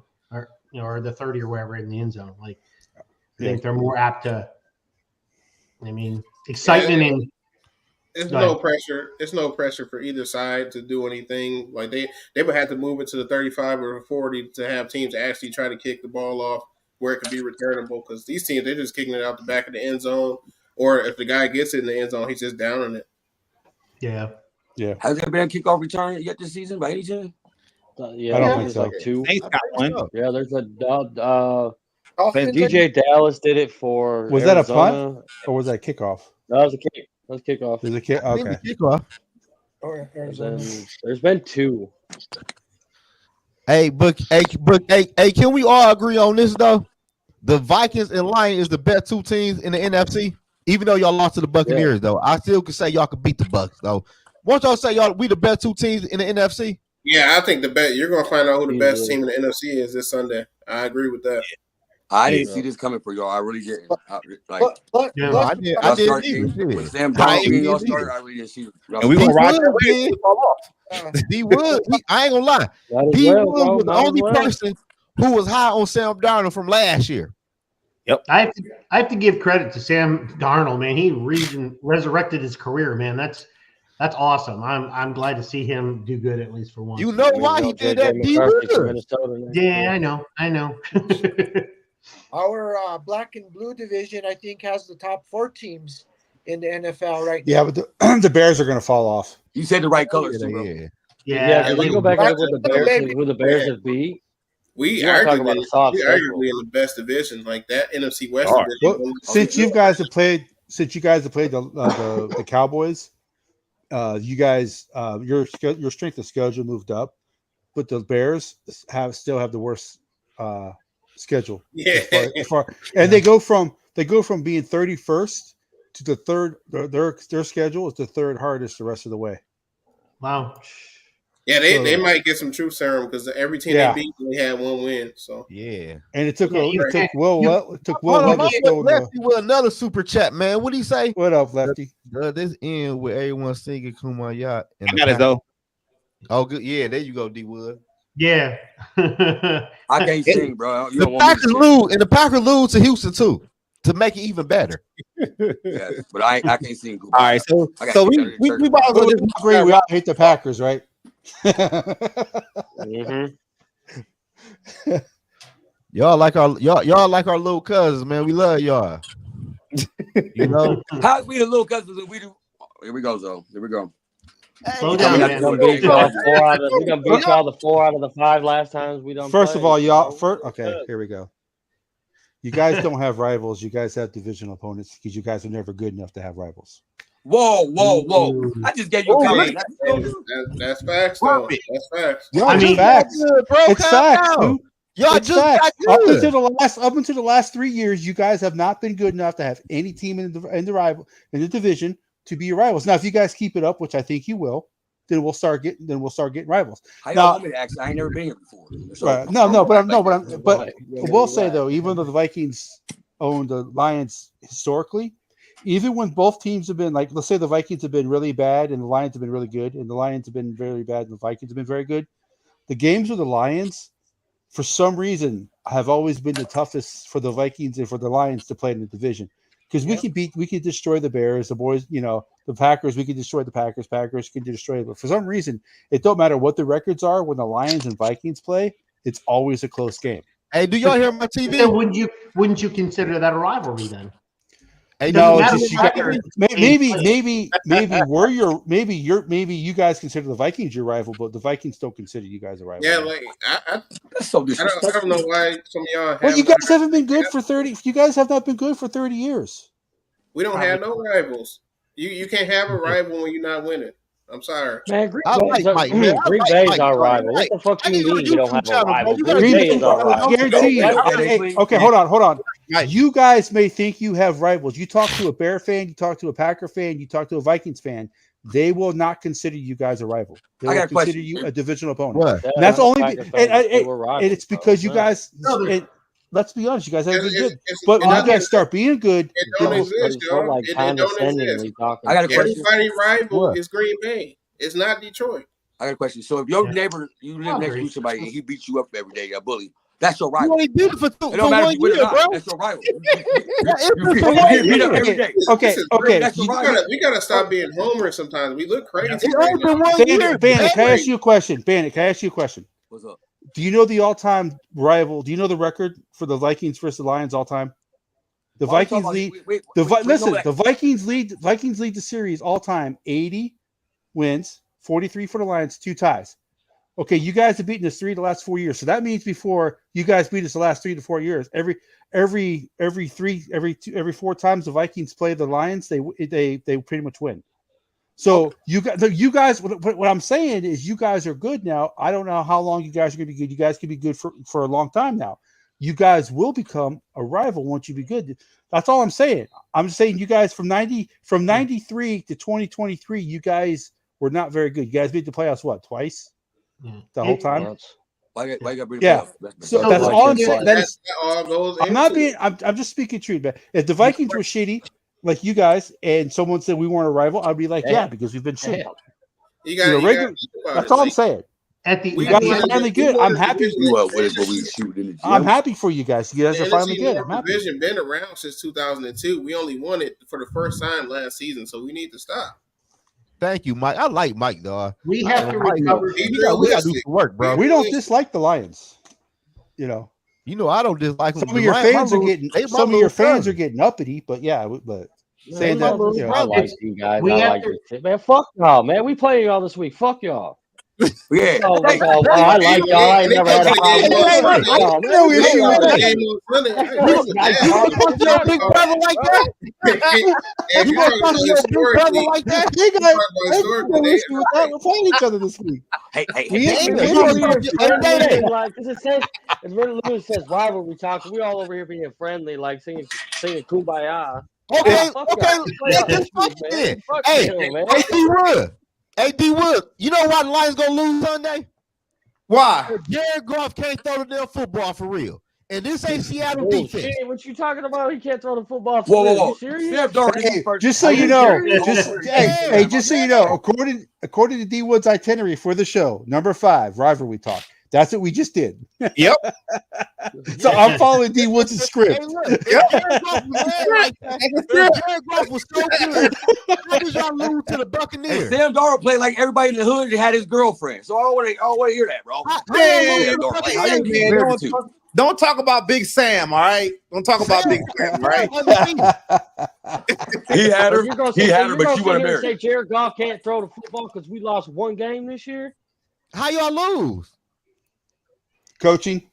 or the 30 or wherever in the end zone. Like, I think they're more apt to. I mean, excitement it's Go no ahead. pressure. It's no pressure for either side to do anything. Like they would have to move it to the 35 or 40 to have teams actually try to kick the ball off where it could be returnable. Because these teams, they're just kicking it out the back of the end zone, or if the guy gets it in the end zone, he's just downing it. Yeah. Yeah. Has there been a kickoff return yet this season by any chance? I don't think there's so. like two. Saints got one. Yeah, there's a Dolphins, DJ Dallas did it for Was that a punt Arizona. or was that a kickoff? That was a kick. That was a kickoff. There's a kick. I think Okay. the kickoff. or And Arizona. then there's been two. Hey, hey, can we all agree on this though? The Vikings and Lions is the best two teams in the NFC. Even though y'all lost to the Buccaneers, though, I still can say y'all can beat the Bucs, though. Won't y'all say we the best two teams in the NFC? Yeah, I think the bet you're going to find out who the best Easily. team in the NFC is this Sunday. I agree with that. I didn't see this coming for y'all. I really didn't. Yeah. No, I didn't Y'all either. start Shit. with Sam I Darnold being y'all didn't starter. either. I really didn't see. And we gonna ride that Wood, wave till it fall off. D Wood, I ain't gonna lie. Might as D well, Wood bro. was the Might as only well. person who was high on Sam Darnold from last year. I have to give credit to Sam Darnold, man. He resurrected his career, man. That's awesome. I'm glad to see him do good at least for once. You know why he did that, D McCarthy from Wood? Minnesota next Yeah, year. I know. Our black and blue division, I think, has the top 4 teams in the NFL right Yeah, now. but the Bears are going to fall off. You said the right colors, too, bro. Yeah. Yeah, can we go back and look at who the Bears Yeah. have beat? We You wanna talk arguably, about a soft we schedule. arguably in the best division, like that NFC West All right. division. Well, since you guys have played the Cowboys, you guys your strength of schedule moved up, but the Bears still have the worst schedule. Yeah. And they go from being 31st to the third. Their schedule is the third hardest the rest of the way. Wow. Yeah, they might get some truth serum because every team Yeah. they beat only had one win. So Yeah. And it took Yeah, Will Hold on, Levis my still. Lefty with another super chat, man. What do you say? What up, Lefty? This end with everyone singing Kumbaya. I got it though. Oh, good. Yeah, there you go, D Wood. Yeah. I can't sing, bro. You The don't want me to Packers sing. lose, and the Packers lose to Houston too, to make it even better. Yeah, but I can't sing. All right, so I got so kicked out of the church. we about to Well, go it's not great. We all hate the Packers, right? Mm-hmm. Y'all like our little cousins, man. We love y'all. You know, How's we the little cousins and we do? Here we go, Zoe. Here we go. Slow down, man. We're gonna beat y'all 4 out of. We're gonna beat y'all the 4 out of the 5 last times we done. First of played, all, y'all. so- Okay, here we go. You guys don't have rivals. You guys have divisional opponents because you guys are never good enough to have rivals. Whoa. I just gave you a comment. that's facts, though. That's facts. Yo, I it's mean- facts. good, bro. It's Calm facts, down. dude. Y'all It's just facts. got Up good. until the last 3 years, you guys have not been good enough to have any team in the division to be your rivals. Now, if you guys keep it up, which I think you will, then we'll start getting rivals. How Now- y'all want me to ask? I ain't never been here before. So- Right. But Right. we'll say though, even though the Vikings own the Lions historically, even when both teams have been like, let's say the Vikings have been really bad and the Lions have been really good, and the Lions have been very bad and the Vikings have been very good, the games with the Lions, for some reason, have always been the toughest for the Vikings and for the Lions to play in the division. Because we can destroy the Bears, the boys, the Packers, we can destroy the Packers can destroy them. For some reason, it don't matter what the records are when the Lions and Vikings play, it's always a close game. Hey, do y'all hear my TV? Then wouldn't you consider that a rivalry then? Hey, No, do just you you hear guys, my TV? maybe you guys consider the Vikings your rival, but the Vikings don't consider you guys a rival. Yeah, like That's so I disrespectful. don't know why some of y'all have. Well, you guys haven't been good for 30. You guys have not been good for 30 years. We don't have no rivals. You can't have a rival when you're not winning. I'm sorry. Man, Green I like Mike, man. I Green like Bay's Mike, our bro. rival. Like, What the fuck I do you need mean a you don't YouTube have a channel, bro. rival? You Green gotta Green Bay Bay, is our I rival. guarantee you. What? Okay, hold on. You guys may think you have rivals. You talk to a Bear fan, you talk to a Packer fan, you talk to a Vikings fan. They will not consider you guys a rival. They I will got a consider question. you a divisional opponent. What? And that's only, Packer and fans say we're rivals, it's because you bro. guys. Let's be honest, you guys haven't been good. It's- But when you it guys start being good, It then don't we'll- exist, So y'all. like It don't exist. condescendingly talking. I got a question. Everybody rival What? is Green Bay. It's not Detroit. I got a question. So if your Yeah. neighbor, you live next to somebody and he beats you up every day, a bully, That's your You rival. only did it for It don't matter if you win or not. bro. That's your rival. You Okay, beat up every day. okay. That's your rival. We gotta stop being homers sometimes. We look crazy. It's Right only now. been 1 year. Bandit, can I ask you a question? Bandit, can I ask you a question? What's up? Do you know the all-time rival? Do you know the record for the Vikings versus the Lions all-time? The Why are you Vikings talking lead. about- Listen, that. the Vikings lead the series all-time. 80 wins, 43 for the Lions, 2 ties. Okay, you guys have beaten us 3 of the last 4 years. So that means before you guys beat us the last 3 to 4 years, every 4 times the Vikings play the Lions, they pretty much win. So you guys, what I'm saying is you guys are good now. I don't know how long you guys are going to be good. You guys can be good for a long time now. You guys will become a rival once you be good. That's all I'm saying. I'm just saying you guys from 93 to 2023, you guys were not very good. You guys beat the playoffs twice? The whole time? Why you got to bring Yeah. it up? So that's all I'm saying. That all goes I'm not into being. I'm just speaking truth, man. If the Vikings were shitty, like you guys, and someone said we weren't a rival, I'd be like, yeah, because we've been shitty. You got regular. That's all I'm saying. You guys are finally good. I'm happy. I'm happy for you guys. You guys are finally good. I'm happy. Division been around since 2002. We only won it for the first time last season, so we need to stop. Thank you, Mike. I like Mike, dog. We have to recover. We got to do some work, bro. We don't dislike the Lions. You know, I don't dislike them. Some of your fans are getting. Some of your fans are getting uppity, but yeah, but saying that, you know, I like you guys. I like your shit, man. Fuck y'all, man. We playing y'all this week. Fuck y'all. Yeah. I like y'all. I ain't never had a problem. Fuck y'all, man. No issue with that. You your big brother like that? You gonna talk to your big brother like that? They got no issue with that. We're playing each other this week. Hey, Like, cause it says, it literally says rivalry talk. We all over here being friendly, like singing Kumbaya. Okay. Fuck y'all. Hey, man. D Wood, you know why the Lions gonna lose Sunday? Why? Jared Goff can't throw the damn football for real. And this ain't Seattle defense. Shit, what you talking about? He can't throw the football. Whoa. You serious? Hey, just so you know, just so you know, according to D Wood's itinerary for the show, number 5, rivalry talk. That's what we just did. Yep. So I'm following D Wood's script. Hey, look, Jared Goff was so good. How did y'all lose to the Buccaneers? And Sam Darnold played like everybody in the hood that had his girlfriend. So I don't want to hear that, bro. Don't talk about Big Sam, all right? Don't talk about Big Sam, all right? He had her. He had her, but she wasn't married. Say married. Jared Goff can't throw the football because we lost 1 game this year. How y'all lose? Coaching.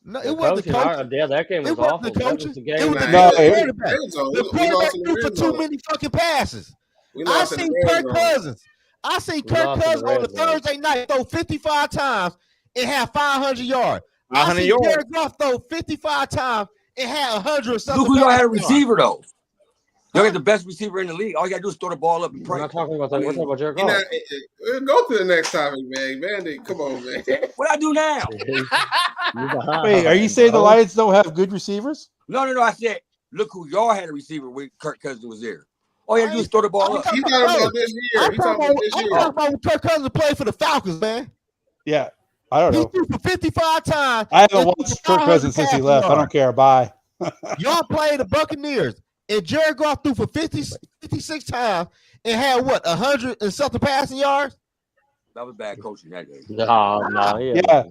No, it wasn't the coaching. Yeah, that game was awful. The that was the game. It was the quarterback. The quarterback threw for too many fucking passes. I seen Kirk Cousins. On the Thursday night throw 55 times and have 500 yards. I seen Jared Goff throw 55 times and had 100 or something. Look who y'all had a receiver, though. Y'all got the best receiver in the league. All you got to do is throw the ball up and pray. We're not talking about that. We're talking about Jared Goff. Go to the next topic, man. Come on, man. What I do now? Wait, are you saying the Lions don't have good receivers? No. I said, look who y'all had a receiver when Kirk Cousins was there. All you got to do is throw the ball up. He's talking about this year. I'm talking about when Kirk Cousins played for the Falcons, man. Yeah, I don't know. He threw for 55 times. I haven't watched Kirk Cousins since he left. I don't care. Bye. Y'all played the Buccaneers, and Jared Goff threw for 56 times and had 100 and something passing yards. That was bad coaching that day. No. Yeah.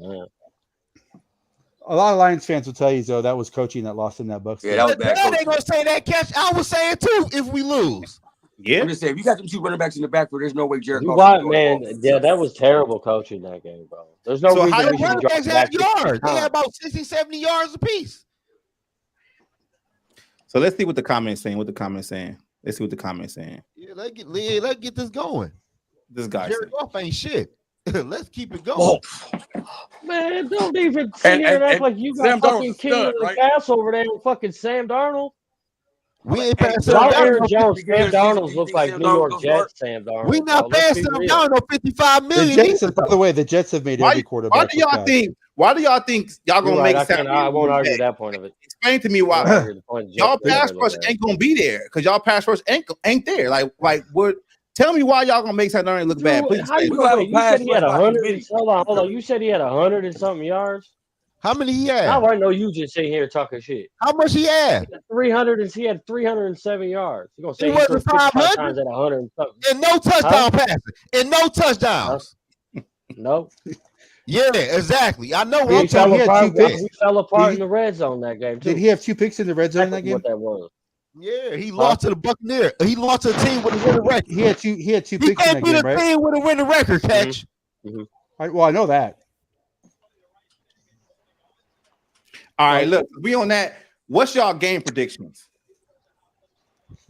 A lot of Lions fans will tell you, though, that was coaching that lost in that Bucs. Yeah, that was bad coaching. They gonna say that catch. I was saying too if we lose. Yeah. I'm just saying, if you got them 2 running backs in the backfield, there's no way Jared Goff. Man, yeah, that was terrible coaching that game, bro. There's no reason we should running backs had yards. They had about 60, 70 yards apiece. So let's see what the comments saying. Let's see what the comments saying. Yeah, let's get this going. This guy Jared Goff ain't shit. Let's keep it going. Oh. Man, don't even sit here and act like you got fucking king of the castle over there with fucking Sam Darnold. We ain't paying Sam Darnold. Sam Darnold looks like New York Jets. Sam Darnold. We not paying Sam Darnold $55 million. By the way, the Jets have made every quarterback. Why do y'all think y'all gonna make Sam? I won't argue that point of it. Explain to me why y'all pass rush ain't gonna be there because y'all pass rush ain't there. Like what? Tell me why y'all gonna make Sam Darnold look bad. Please. You said he had 100. Hold on. You said he had 100 and something yards. How many he had? Now I know you just sitting here talking shit. How much he had? He had 307 yards. You gonna say It he wasn't threw 55 500? times at 100 and something? And no touchdown passes. And no touchdowns. No. Yeah, exactly. I know We what I'm fell talking apart. about. We fell apart in the red zone that game too. Did he have 2 picks in the red zone in that game? What that was? Yeah, he lost to the Buccaneers. He lost to a team with a winning record. He had 2 picks in that can't beat game, a right? team with a winning record, catch. Well, I know that. All right, look, we on that. What's y'all game predictions?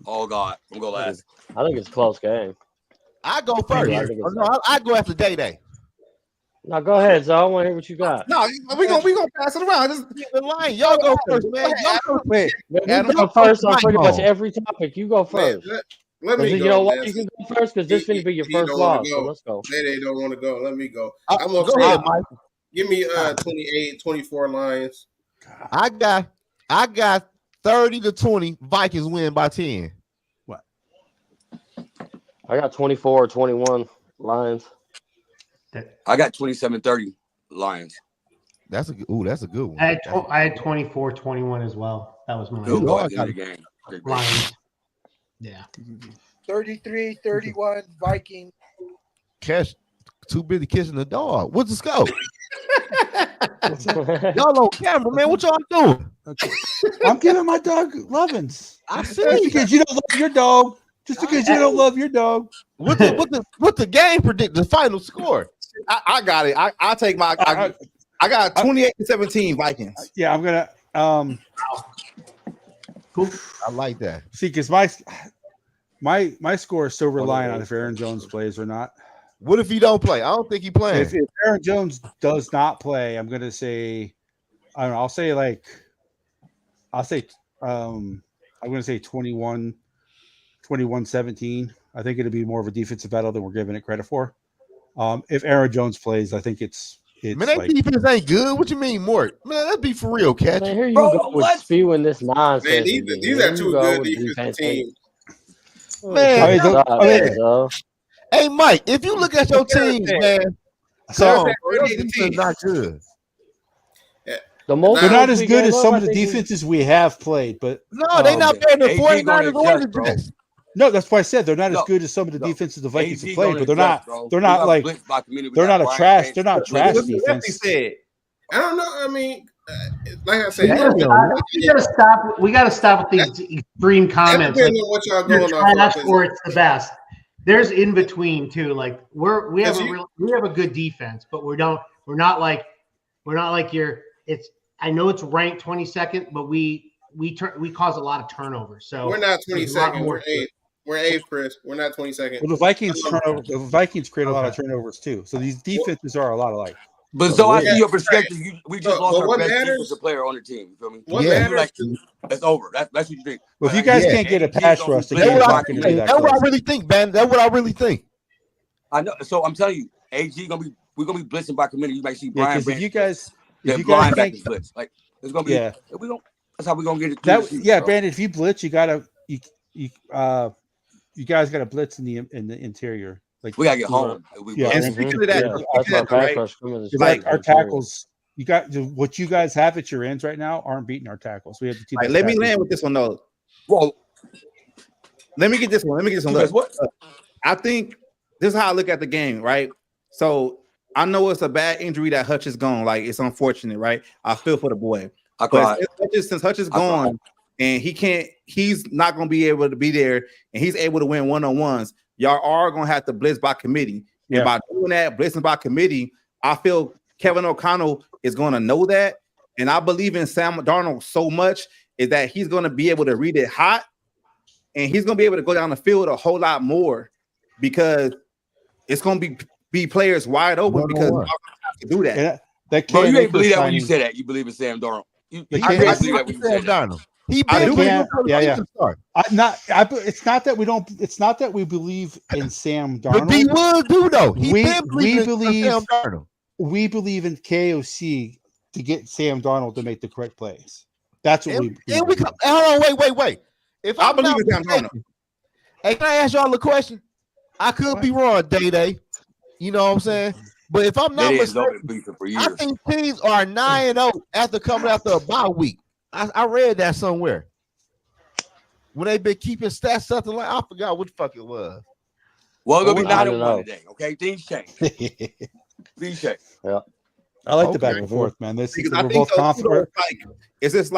Oh God, I'm gonna go last. I think it's a close game. I go first. I go after Day. Now go ahead, Zoe. I want to hear what you got. No, we gonna pass it around. Just keep the line. Y'all go first, man. Y'all go wait. You go first on pretty much every topic. You go first. Let me go. You know what? You can go first because this is going to be your first loss. So let's go. They don't want to go. Let me go. I'm gonna go ahead, Mike. Give me 28-24 Lions. I got 30-20. Vikings win by 10. What? I got 24-21 Lions. I got 27-30 Lions. That's a good one. I had 24-21 as well. That was my Good at the end of the game. Lions. Yeah. 33-31 Vikings. Cash too busy kissing the dog. What's the scope? Y'all on camera, man. What y'all doing? Okay. I'm giving my dog lovins. I see. Just because you don't love your dog. Just because you don't love your dog. What the game predict? The final score? I got it. I'll take my. I got 28-17 Vikings. Yeah, I'm gonna. Cool. I like that. See, because my score is so reliant on if Aaron Jones plays or not. What if he don't play? I don't think he plays. If Aaron Jones does not play, I'm gonna say, I don't know. I'm gonna say 21-17. I think it'll be more of a defensive battle than we're giving it credit for. If Aaron Jones plays, I think it's man, that defense ain't good. What you mean, Mort? Man, let's be for real, catch. Man, here you go with spewing this nonsense. Man, these are two good defensive teams. Man, hey, Mike, if you look at your team, man, so your defense is not good. They're not as good as some of the defenses we have played, but no, they're not better than 49ers or the Jets. No, that's why I said they're not as good as some of the defenses the Vikings have played, but they're not like they're not a trash. They're not trash defense. I don't know. I mean, like I said, we gotta stop with these extreme comments. Like, what y'all going trash or it's the best. There's in between too. Like we have a good defense, but we're not like your. I know it's ranked 22nd, but we cause a lot of turnovers. So we're not 22nd. We're 8th. We're 8th, Chris. We're not 22nd. Well, the Vikings create a lot of turnovers too. So these defenses are a lot alike. But so I see your perspective. We just lost our best defensive player on the team. You feel me? What matters? It's over. That's what you think. Well, if you guys can't get a pass rush, that's what I really think, man. That's what I really think. I know. So I'm telling you, AG we're gonna be blitzing by committee. You might see Brian. If you guys can't blitz, like it's gonna be. Yeah. That's how we're gonna get it. Brandon. If you blitz, you guys gotta blitz in the interior. Like we gotta get home. And speaking of that, like our tackles, you got what you guys have at your ends right now aren't beating our tackles. We have to keep. Let me land with this one though. Well, let me get this one. Look, I think this is how I look at the game, right? So I know it's a bad injury that Hutch is gone. Like it's unfortunate, right? I feel for the boy. Since Hutch is gone and he's not gonna be able to be there, and he's able to win one-on-ones. Y'all are gonna have to blitz by committee. And by doing that, blitzing by committee, I feel Kevin O'Connell is gonna know that. And I believe in Sam Darnold so much is that he's gonna be able to read it hot, and he's gonna be able to go down the field a whole lot more because it's gonna be players wide open because y'all have to do that. Bro, you ain't believe that when you said that. You believe in Sam Darnold. I believe that when you said that. It's not that we don't. It's not that we believe in Sam Darnold. But he will do though. We believe in KOC to get Sam Darnold to make the correct plays. That's what we. Hold on, wait. If I believe in Sam Darnold. Hey, can I ask y'all a question? I could be wrong, Day. You know what I'm saying? But if I'm not They didn't mistaken, beefing for I years. think teams are 9-0 after coming after a bye week. I read that somewhere. When they've been keeping stats, something like I forgot what the fuck it was. Well, it'll be 9-0. 9-1 today. Okay, things change. Things change. Yeah. I like Okay. the back and forth, man. This Because we're I think both those two, confident. like, it's just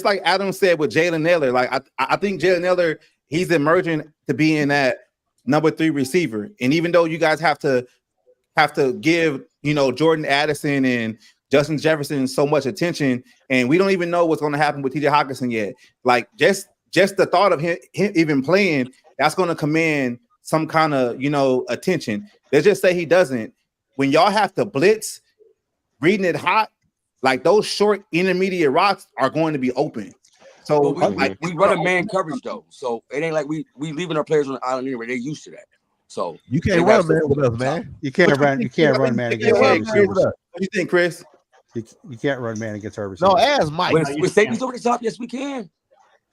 like Adam said with Jalen Naylor. Like I think Jalen Naylor, he's emerging to being that number 3 receiver. And even though you guys have to give, Jordan Addison and Justin Jefferson so much attention, and we don't even know what's going to happen with TJ Hockenson yet. Like just the thought of him even playing, that's going to command some kind of attention. Let's just say he doesn't. When y'all have to blitz, reading it hot, like those short intermediate routes are going to be open. So we run a man coverage though, so it ain't like we leaving our players on the island anyway. They're used to that. So you can't run man with us, man. You can't run man against our receivers. What do you think, Chris? You can't run man against our receivers. No, ask Mike. With safeties over the top, yes, we can.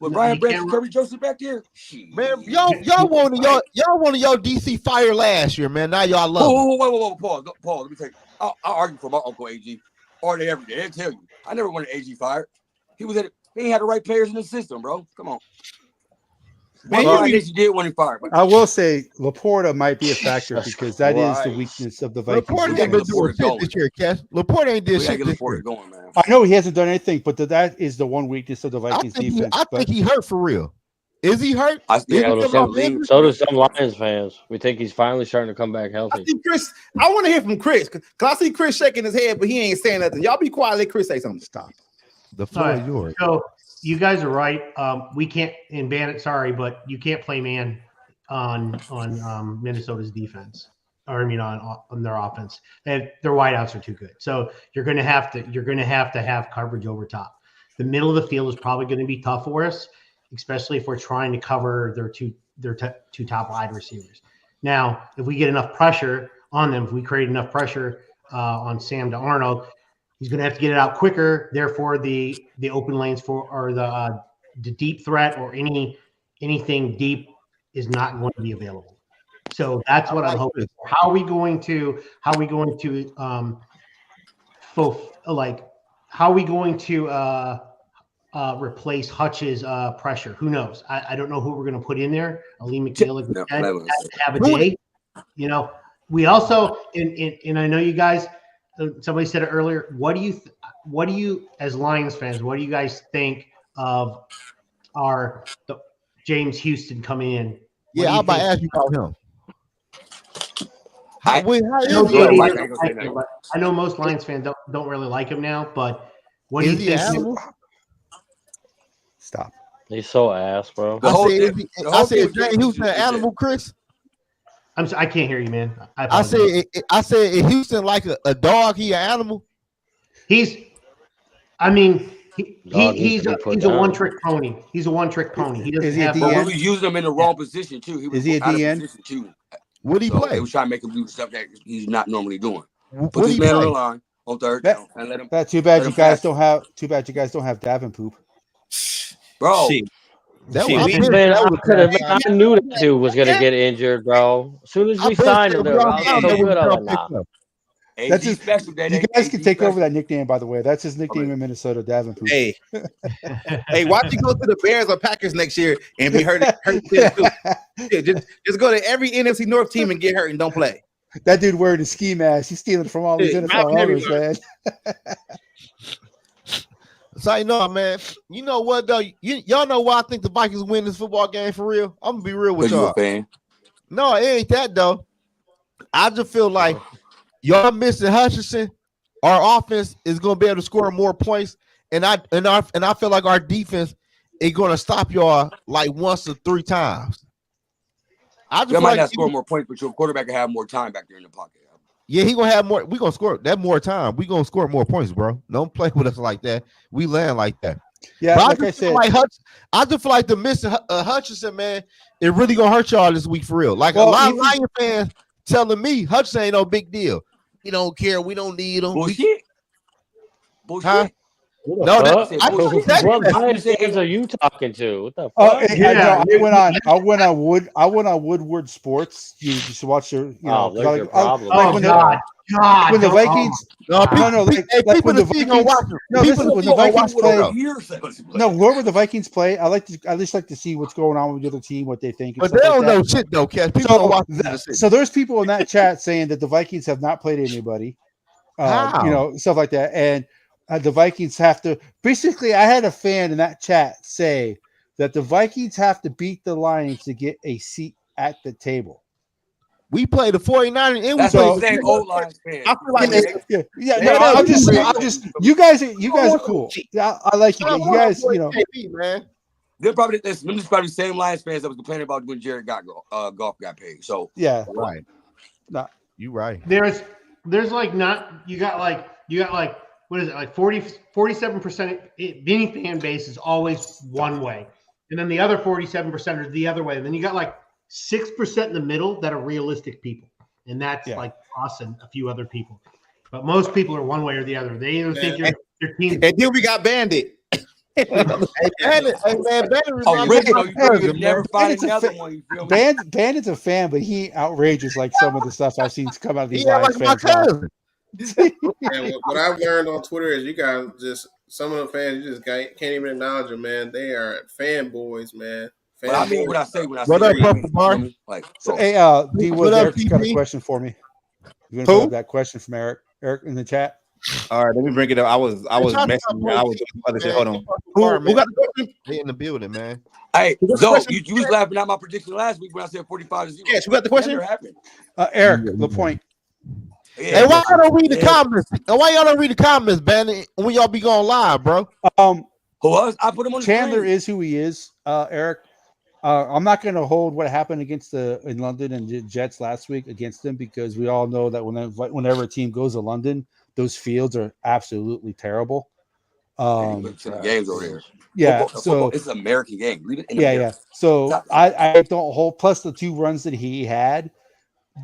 With Brian Branch and Kirby Joseph back there, man, y'all wanted your DC fire last year, man. Now y'all love. Whoa, Paul. Let me tell you. I'll argue for my uncle AG. Or they every day. They'll tell you. I never wanted AG fired. He ain't had the right players in the system, bro. Come on. Man, I guess you did want him fired. I will say Laporta might be a factor because that is the weakness of the Vikings. Laporta ain't been doing shit this year, Cass. Laporta ain't did shit this year. Going, man. I know he hasn't done anything, but that is the one weakness of the Vikings defense. I think he hurt for real. Is he hurt? So do some Lions fans. We think he's finally starting to come back healthy. I think Chris. I want to hear from Chris because I see Chris shaking his head, but he ain't saying nothing. Y'all be quiet. Let Chris say something. Stop. The floor is yours. So you guys are right. We can't in Bandit. Sorry, but you can't play man on Minnesota's defense. Or I mean on their offense. Their wideouts are too good. So you're going to have to have coverage over top. The middle of the field is probably going to be tough for us, especially if we're trying to cover their two top wide receivers. Now, if we get enough pressure on them, if we create enough pressure on Sam to Arnold, he's going to have to get it out quicker. Therefore, the open lanes or the deep threat or anything deep is not going to be available. So that's what I'm hoping for. How are we going to replace Hutch's pressure? Who knows? I don't know who we're going to put in there. Ali McNeil have a day. We also and I know you guys. Somebody said it earlier. What do you as Lions fans? What do you guys think of the James Houston coming in? Yeah, I'm about to ask you about him. I know most Lions fans don't really like him now, but what do you think? Stop. He's so ass, bro. I said James Houston an animal, Chris. I can't hear you, man. I said is Houston like a dog? He an animal? He's a one-trick pony. He's a one-trick pony. He doesn't have. But we was using him in the wrong position too. Is he a DN? What do he play? They was trying to make him do stuff that he's not normally doing. Put What this man on the line on third down and let him. That's too bad you guys don't have. Too bad you guys don't have Davin Poop, bro. I knew that dude was gonna get injured, bro. As soon as we signed him, That's his special. You guys can take over that nickname, by the way. That's his nickname in Minnesota, Davin Poop. Hey, watch you go to the Bears or Packers next year and be hurt too. Yeah, just go to every NFC North team and get hurt and don't play. That dude wearing a ski mask. He's stealing from all these NFL owners, man. So you know, man. You know what though? Y'all know why I think the Vikings win this football game for real. I'm gonna be real with y'all. No, it ain't that though. I just feel like y'all missing Hutchinson. Our offense is gonna be able to score more points, and I feel like our defense is gonna stop y'all like once or 3 times. I just might not score more points, but your quarterback will have more time back there in the pocket. Yeah, he gonna have more. We gonna score that more time. We gonna score more points, bro. Don't play with us like that. We land like that. Yeah, but like I said, I just feel like the missing Hutchinson, man, it really gonna hurt y'all this week for real. Like a lot of Lion fans telling me Hutchinson ain't no big deal. We don't care. We don't need him. Bullshit. Huh? What the No, fuck? What Lions fans are you talking to? What the fuck? I went on Woodward Sports. You just watch their, you know, Oh, there's your problem. like when when the Vikings, when the Vikings play. No, whoever the Vikings play, I just like to see what's going on with the other team, what they think. But they don't know shit though, Cat. People don't watch so there's people in that chat saying that the Vikings have not played anybody, you know, stuff like that, and the Vikings have to. Basically, I had a fan in that chat say that the Vikings have to beat the Lions to get a seat at the table. We play the 49ers and we That's play the same old Lions fan. I feel like I'm just you guys are cool. I like you. You guys, you know, man. They're probably the same Lions fans that was complaining about when Jared Goff got paid. So yeah, right. No, you right. There's like not you got like what is it, like 47% any fan base is always one way, and then the other 47% are the other way, and then you got like 6% in the middle that are realistic people, and that's like us and a few other people. But most people are one way or the other. They either think your team. And then we got Bandit. Bandit's a fan, but he ain't outrageous like some of the stuff I've seen come out of these Lions fans. And what I've learned on Twitter is you guys just some of the fans you just can't even acknowledge them, man. They are fanboys, man. But I mean what I say what up, Bar? Like so, hey, D Wood, Eric's got a question for me. You're gonna put up that question from Eric in the chat. All right, let me bring it up. I was messing. I was doing other shit. Hold on. Who got the question? They in the building, man. Hey, Zoe, you was laughing at my prediction last week when I said 45-0. Yes, who got the question? Eric LaPointe. Yeah, hey, why y'all don't read the comments? Why y'all don't read the comments, Bandit, when y'all be going live, bro? Who was? I put him on the Chandler screen. is who he is, Eric. I'm not going to hold what happened against in London and the Jets last week against them because we all know that whenever a team goes to London, those fields are absolutely terrible. Games over there. Yeah, football, it's an American game. Leave it in yeah. So I don't hold. Plus the two runs that he had,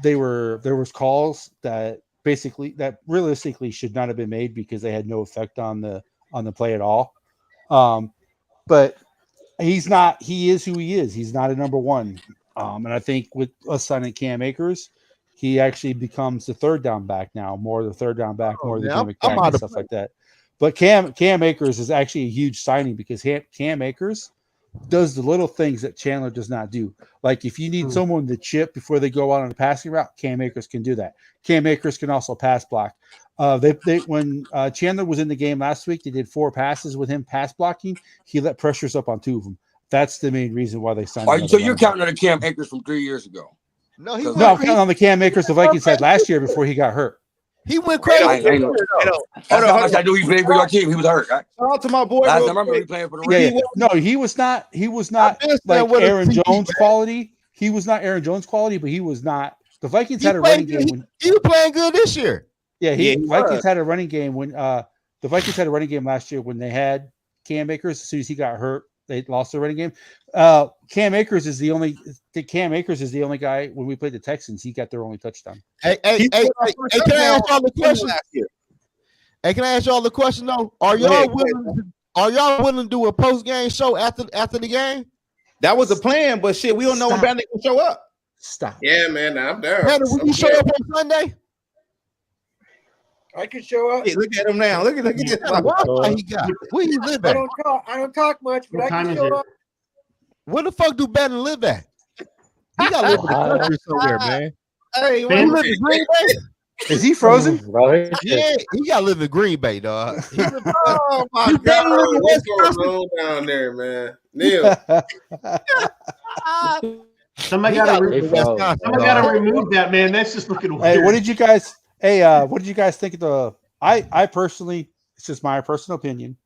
there was calls that realistically should not have been made because they had no effect on the play at all. But he's not. He is who he is. He's not a number one. And I think with us signing Cam Akers, he actually becomes the third down back now, more the third down back, more the gimmick back and stuff like that. But Cam Akers is actually a huge signing because Cam Akers does the little things that Chandler does not do. Like if you need someone to chip before they go out on a passing route, Cam Akers can do that. Cam Akers can also pass block. When Chandler was in the game last week, they did 4 passes with him pass blocking. He let pressures up on 2 of them. That's the main reason why they signed him. So you're counting on the Cam Akers from 3 years ago? No, I'm counting on the Cam Akers the Vikings had last year before he got hurt. He went crazy. I knew he played for your team. He was hurt. Right? Shout out to my boy. Last time I remember he playing for the Rams. Yeah. No, he was not like Aaron Jones quality. He was not Aaron Jones quality, but he was not. The Vikings had a running game. He was playing good this year. Yeah, Vikings had a running game when the Vikings had a running game last year when they had Cam Akers. As soon as he got hurt, they lost the running game. Cam Akers is the only guy when we played the Texans. He got their only touchdown. Hey, can I ask y'all the question? Hey, can I ask y'all the question though? Are y'all willing to do a post game show after the game? That was the plan, but shit, we don't know when Bandit will show up. Stop. Yeah, man, I'm down. Bandit, will you show up on Sunday? I can show up. Hey, look at him now. Look at this. What he got? Where you live at? I don't talk much, but I can show up. Where the fuck do Bandit live at? He got to live in the country somewhere, man. Hey, you live in Green Bay? Is he frozen? Yeah, he got to live in Green Bay, dog. Oh my God, what's going on down there, man? Neil. Somebody got to remove that, man. That's just looking weird. Hey, what did you guys think of the? I personally, it's just my personal opinion.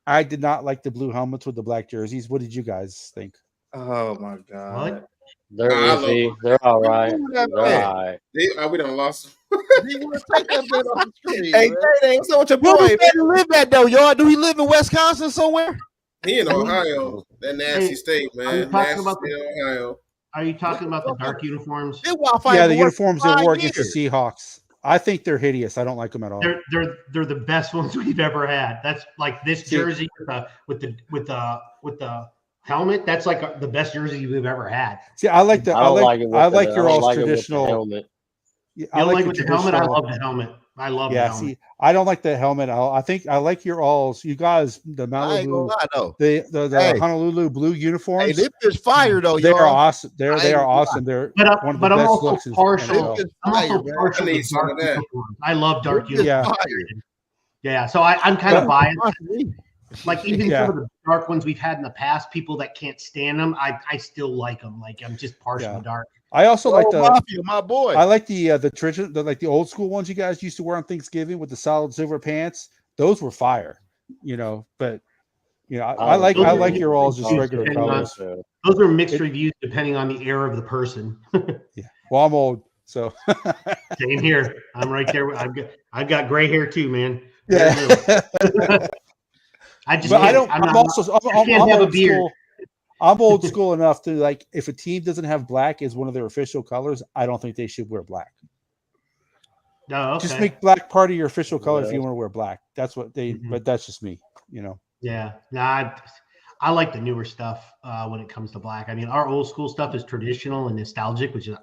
I did not like the blue helmets with the black jerseys. What did you guys think? Oh my God. What? They're easy. They're all right. They're all right. We done lost. Hey, what's up with your boy? Where does he live at though, y'all? Do he live in Wisconsin somewhere? He in Ohio. That nasty state, man. Nasty state, Ohio. Are you talking about the dark uniforms? Yeah, the uniforms that wore against the Seahawks. I think they're hideous. I don't like them at all. They're the best ones we've ever had. That's like this jersey with the helmet. That's like the best jersey we've ever had. See, I like your all's traditional helmet. Yeah, I like with the helmet. I love the helmet. I love the helmet. See, I don't like the helmet. I think I like your alls. You guys, the Malibu, the Honolulu blue uniforms. Hey, this is fire though. They y'all. are awesome. They are awesome. They're one of the best looks. I'm also partial to dark uniforms. I love dark uniforms. Yeah. So I'm kind of biased. Like even some of the dark ones we've had in the past, people that can't stand them, I still like them. Like I'm just partial to dark. I also like the Mafia, my boy. I like the traditional, like the old school ones you guys used to wear on Thanksgiving with the solid silver pants. Those were fire, but I like your alls just regular colors. Those are mixed reviews depending on the era of the person. Well, I'm old, so same here. I'm right there. I've got gray hair too, man. Yeah. I just I'm old school. I'm old school enough to like if a team doesn't have black as one of their official colors, I don't think they should wear black. No, okay. Just make black part of your official color if you want to wear black. That's what they. But that's just me, Yeah, I like the newer stuff when it comes to black. I mean, our old school stuff is traditional and nostalgic, which is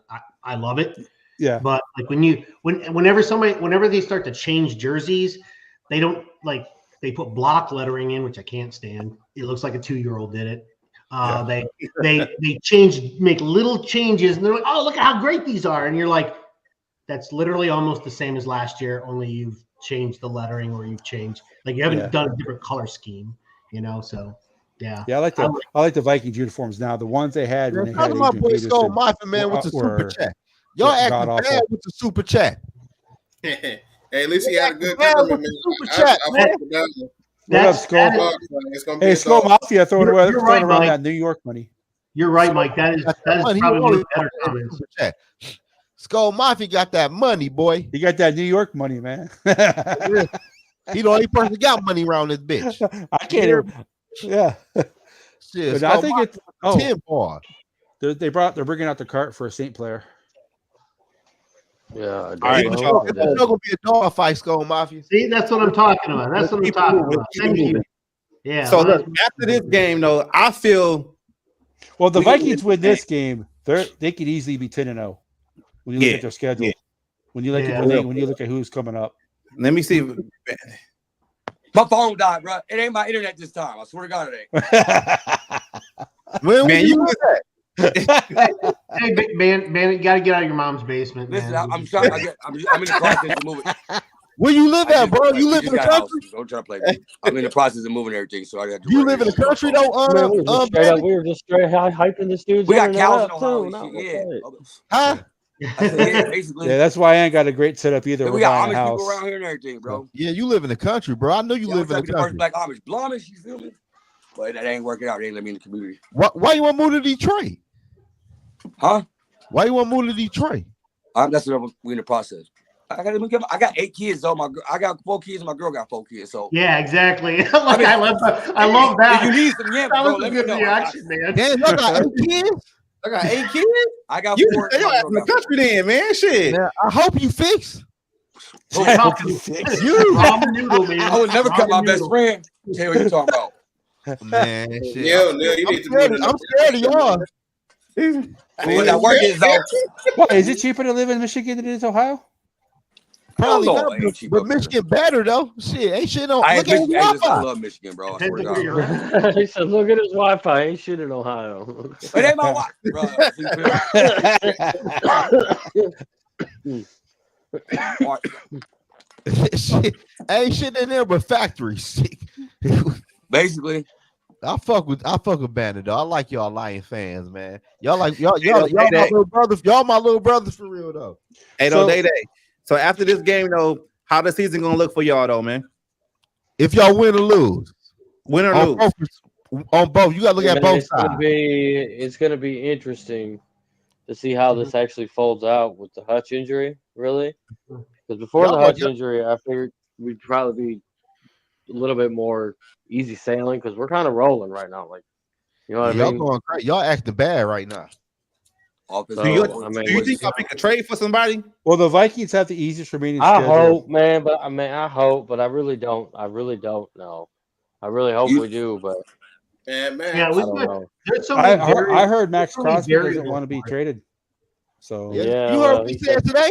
I love it. Yeah. But like whenever they start to change jerseys, they don't like they put block lettering in, which I can't stand. It looks like a 2-year-old did it. They make little changes, and they're like, "Oh, look at how great these are!" And you're like, "That's literally almost the same as last year, only you've changed the lettering, or you've changed like you haven't done a different color scheme, So yeah, I like the Vikings uniforms now. The ones they had when they had my boy SKOL Mafia, man, with the super chat. Y'all acting bad with the super chat. Hey, at least he had a good government, man. Super chat, man. What up, SKOL? Hey, SKOL Mafia throwing around that New York money. You're right, Mike. That is probably one of the better comments. SKOL Mafia got that money, boy. He got that New York money, man. He the only person got money around this bitch. I can't hear. Yeah. Shit, but I think it's 10 bar. They're bringing out the cart for a Saint player. Yeah. All right. It's not gonna be a dog fight, SKOL Mafia. See, that's what I'm talking about. Yeah. So look, after this game, though, I feel. Well, the Vikings win this game. They could easily be 10-0 when you look at their schedule. Yeah. When you look at who's coming up. Let me see. My phone died, bro. It ain't my internet this time. I swear to God, it ain't. Man, you hey, man, you got to get out of your mom's basement. Listen, man. I'm in the process of moving. Where you live at, bro? You live in the country? Don't try to play me. I'm in the process of moving everything, so I got to. You live in the country, though? We were just straight hyping this dude's. We got cows in Ohio. Yeah. Huh? Basically. Yeah, that's why I ain't got a great setup either. We got Amish people around here and everything, bro. Yeah, you live in the country, bro. I know you live in the country. Black Amish, Blamish, you feel me? But that ain't working out. They ain't let me in the community. Why you want to move to Detroit? Huh? Why you want to move to Detroit? That's what we in the process. I got 8 kids though. I got 4 kids and my girl got 4 kids. So yeah, exactly. I love that. If you need some yams, bro, let me know. Reaction, man. Damn, y'all got 8 kids? I got 8 kids. I got 4. You're in the country then, man. Shit. Man, I hope you fix. You ramen noodle, man. I would never cut my best friend. Tell you what you talking about. Man, shit. You need to I'm scared of y'all. What that work is though. What, is it cheaper to live in Michigan than it is Ohio? Probably not, but Michigan better though. Shit, ain't shit on. Look at his Wi-Fi. I love Michigan, bro. I swear to God. He said, "Look at his Wi-Fi. Ain't shit in Ohio." It ain't my wife, bro. Shit, ain't shit in there but factories. Basically. I fuck with Bandit though. I like y'all Lion fans, man. Y'all my little brothers. Y'all my little brothers for real though. Hey, Day. So after this game, though, how the season gonna look for y'all, though, man? If y'all win or lose, lose on both, you gotta look at both sides. It's gonna be interesting to see how this actually folds out with the Hutch injury, really. Because before the Hutch injury, I figured we'd probably be a little bit more easy sailing because we're kind of rolling right now. Like, you know what I mean? Y'all going crazy. Y'all acting bad right now. Offensive. So, I Do mean, you think I'll make a trade for somebody? Well, the Vikings have the easiest remaining I schedule. hope, man, but I hope, but I really don't. I really don't know. I really hope we do, but Man, Yeah, I don't know. there's so many I heard Max there's so many Crosby doesn't variables want to be for it. traded. So Yeah, you heard what he said today?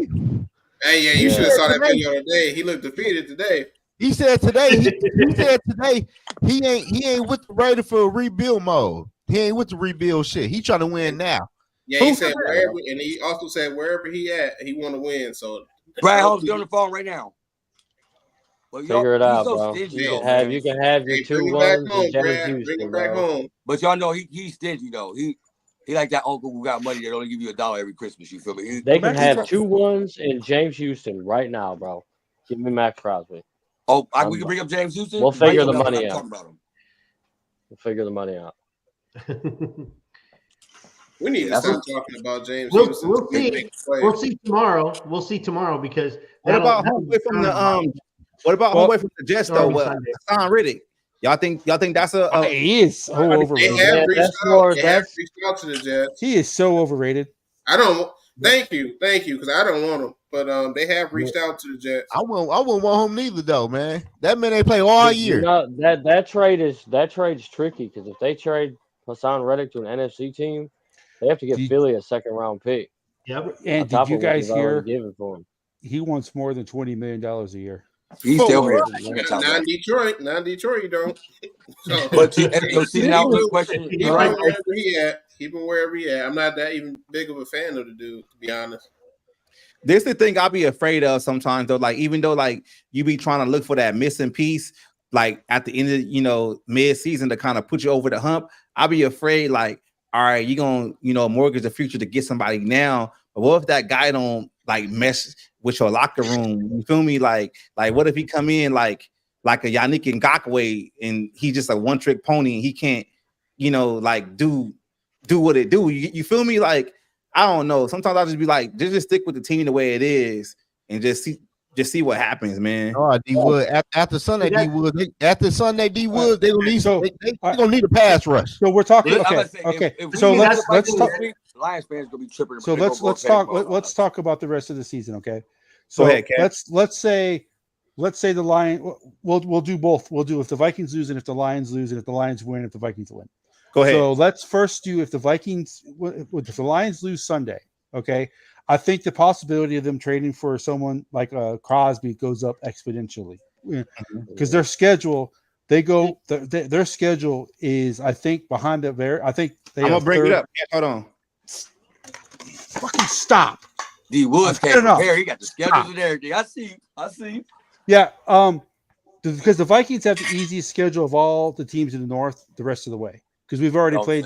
Hey, yeah, you Yeah. should have saw that video today. He looked defeated today. He said today. He said today he ain't with the Raiders for rebuild mode. He ain't with the rebuild shit. He trying to win now. Yeah, he said wherever, and he also said wherever he at, he want to win. So Brad Holmes on the phone right now. Well, Figure it he's out, so bro. stingy, You though, can have man. you can have your Hey, two bring him back ones home, and James Brad. Bring Houston, him back bro. home. But y'all know he's stingy though. He like that uncle who got money that only give you $1 every Christmas. You feel me? They can have 2 ones and James Houston right now, bro. Give me Max Crosby. Oh, we can bring up James Houston. We'll figure the Right, money I'm out. talking about him. We'll figure the money out. We need to that's stop talking about James We'll Houston. see. We'll see tomorrow. We'll see tomorrow because What about homeboy from the What about homeboy from the Jets though? What Hassan Riddick? Y'all think that's a he is so overrated. They have Yeah, reached that's out. more- They have that's- reached out to the Jets. He is so overrated. I don't. Thank you, because I don't want him. But they have reached out to the Jets. I wouldn't want him neither though, man. That man ain't play all year. You know, that trade is tricky because if they trade Hassan Reddick to an NFC team, they have to give Philly a second round pick. Yep. And on top did you of what guys they've already hear? given for him. He wants more than $20 million a year. He's still here. Not in Detroit. Not in Detroit. You don't. So, But see now, good question. Keep him wherever he at. Keep him wherever he at. I'm not that even big of a fan of the dude, to be honest. This the thing I'll be afraid of sometimes though. Like even though like you be trying to look for that missing piece, like at the end of mid-season to kind of put you over the hump, I'll be afraid like, all right, you're gonna mortgage the future to get somebody now. But what if that guy don't like mess with your locker room? You feel me? Like what if he come in like a Yannick Ngakoue and he just a one-trick pony and he can't, like do what it do? You feel me? Like I don't know. Sometimes I'll just be like, just stick with the team the way it is and just see what happens, man. Oh, D Wood after Sunday, D Wood. They gonna need a pass rush. So we're talking. Look, Okay. if So we let's talk. Lions fans gonna be tripping. So let's talk about the rest of the season. Okay. So Go ahead, Kat. let's say the Lions. We'll do both. We'll do if the Vikings lose and if the Lions lose and if the Lions win if the Vikings win. Go ahead. So let's first do if the Lions lose Sunday. Okay. I think the possibility of them trading for someone like Crosby goes up exponentially because their schedule, their schedule is, I think, behind the very. I think I'm gonna bring it up. Yeah, hold on. Fucking stop. D Woods can't prepare. He got the schedules and everything. I see. Yeah. Because the Vikings have the easiest schedule of all the teams in the North the rest of the way because we've already played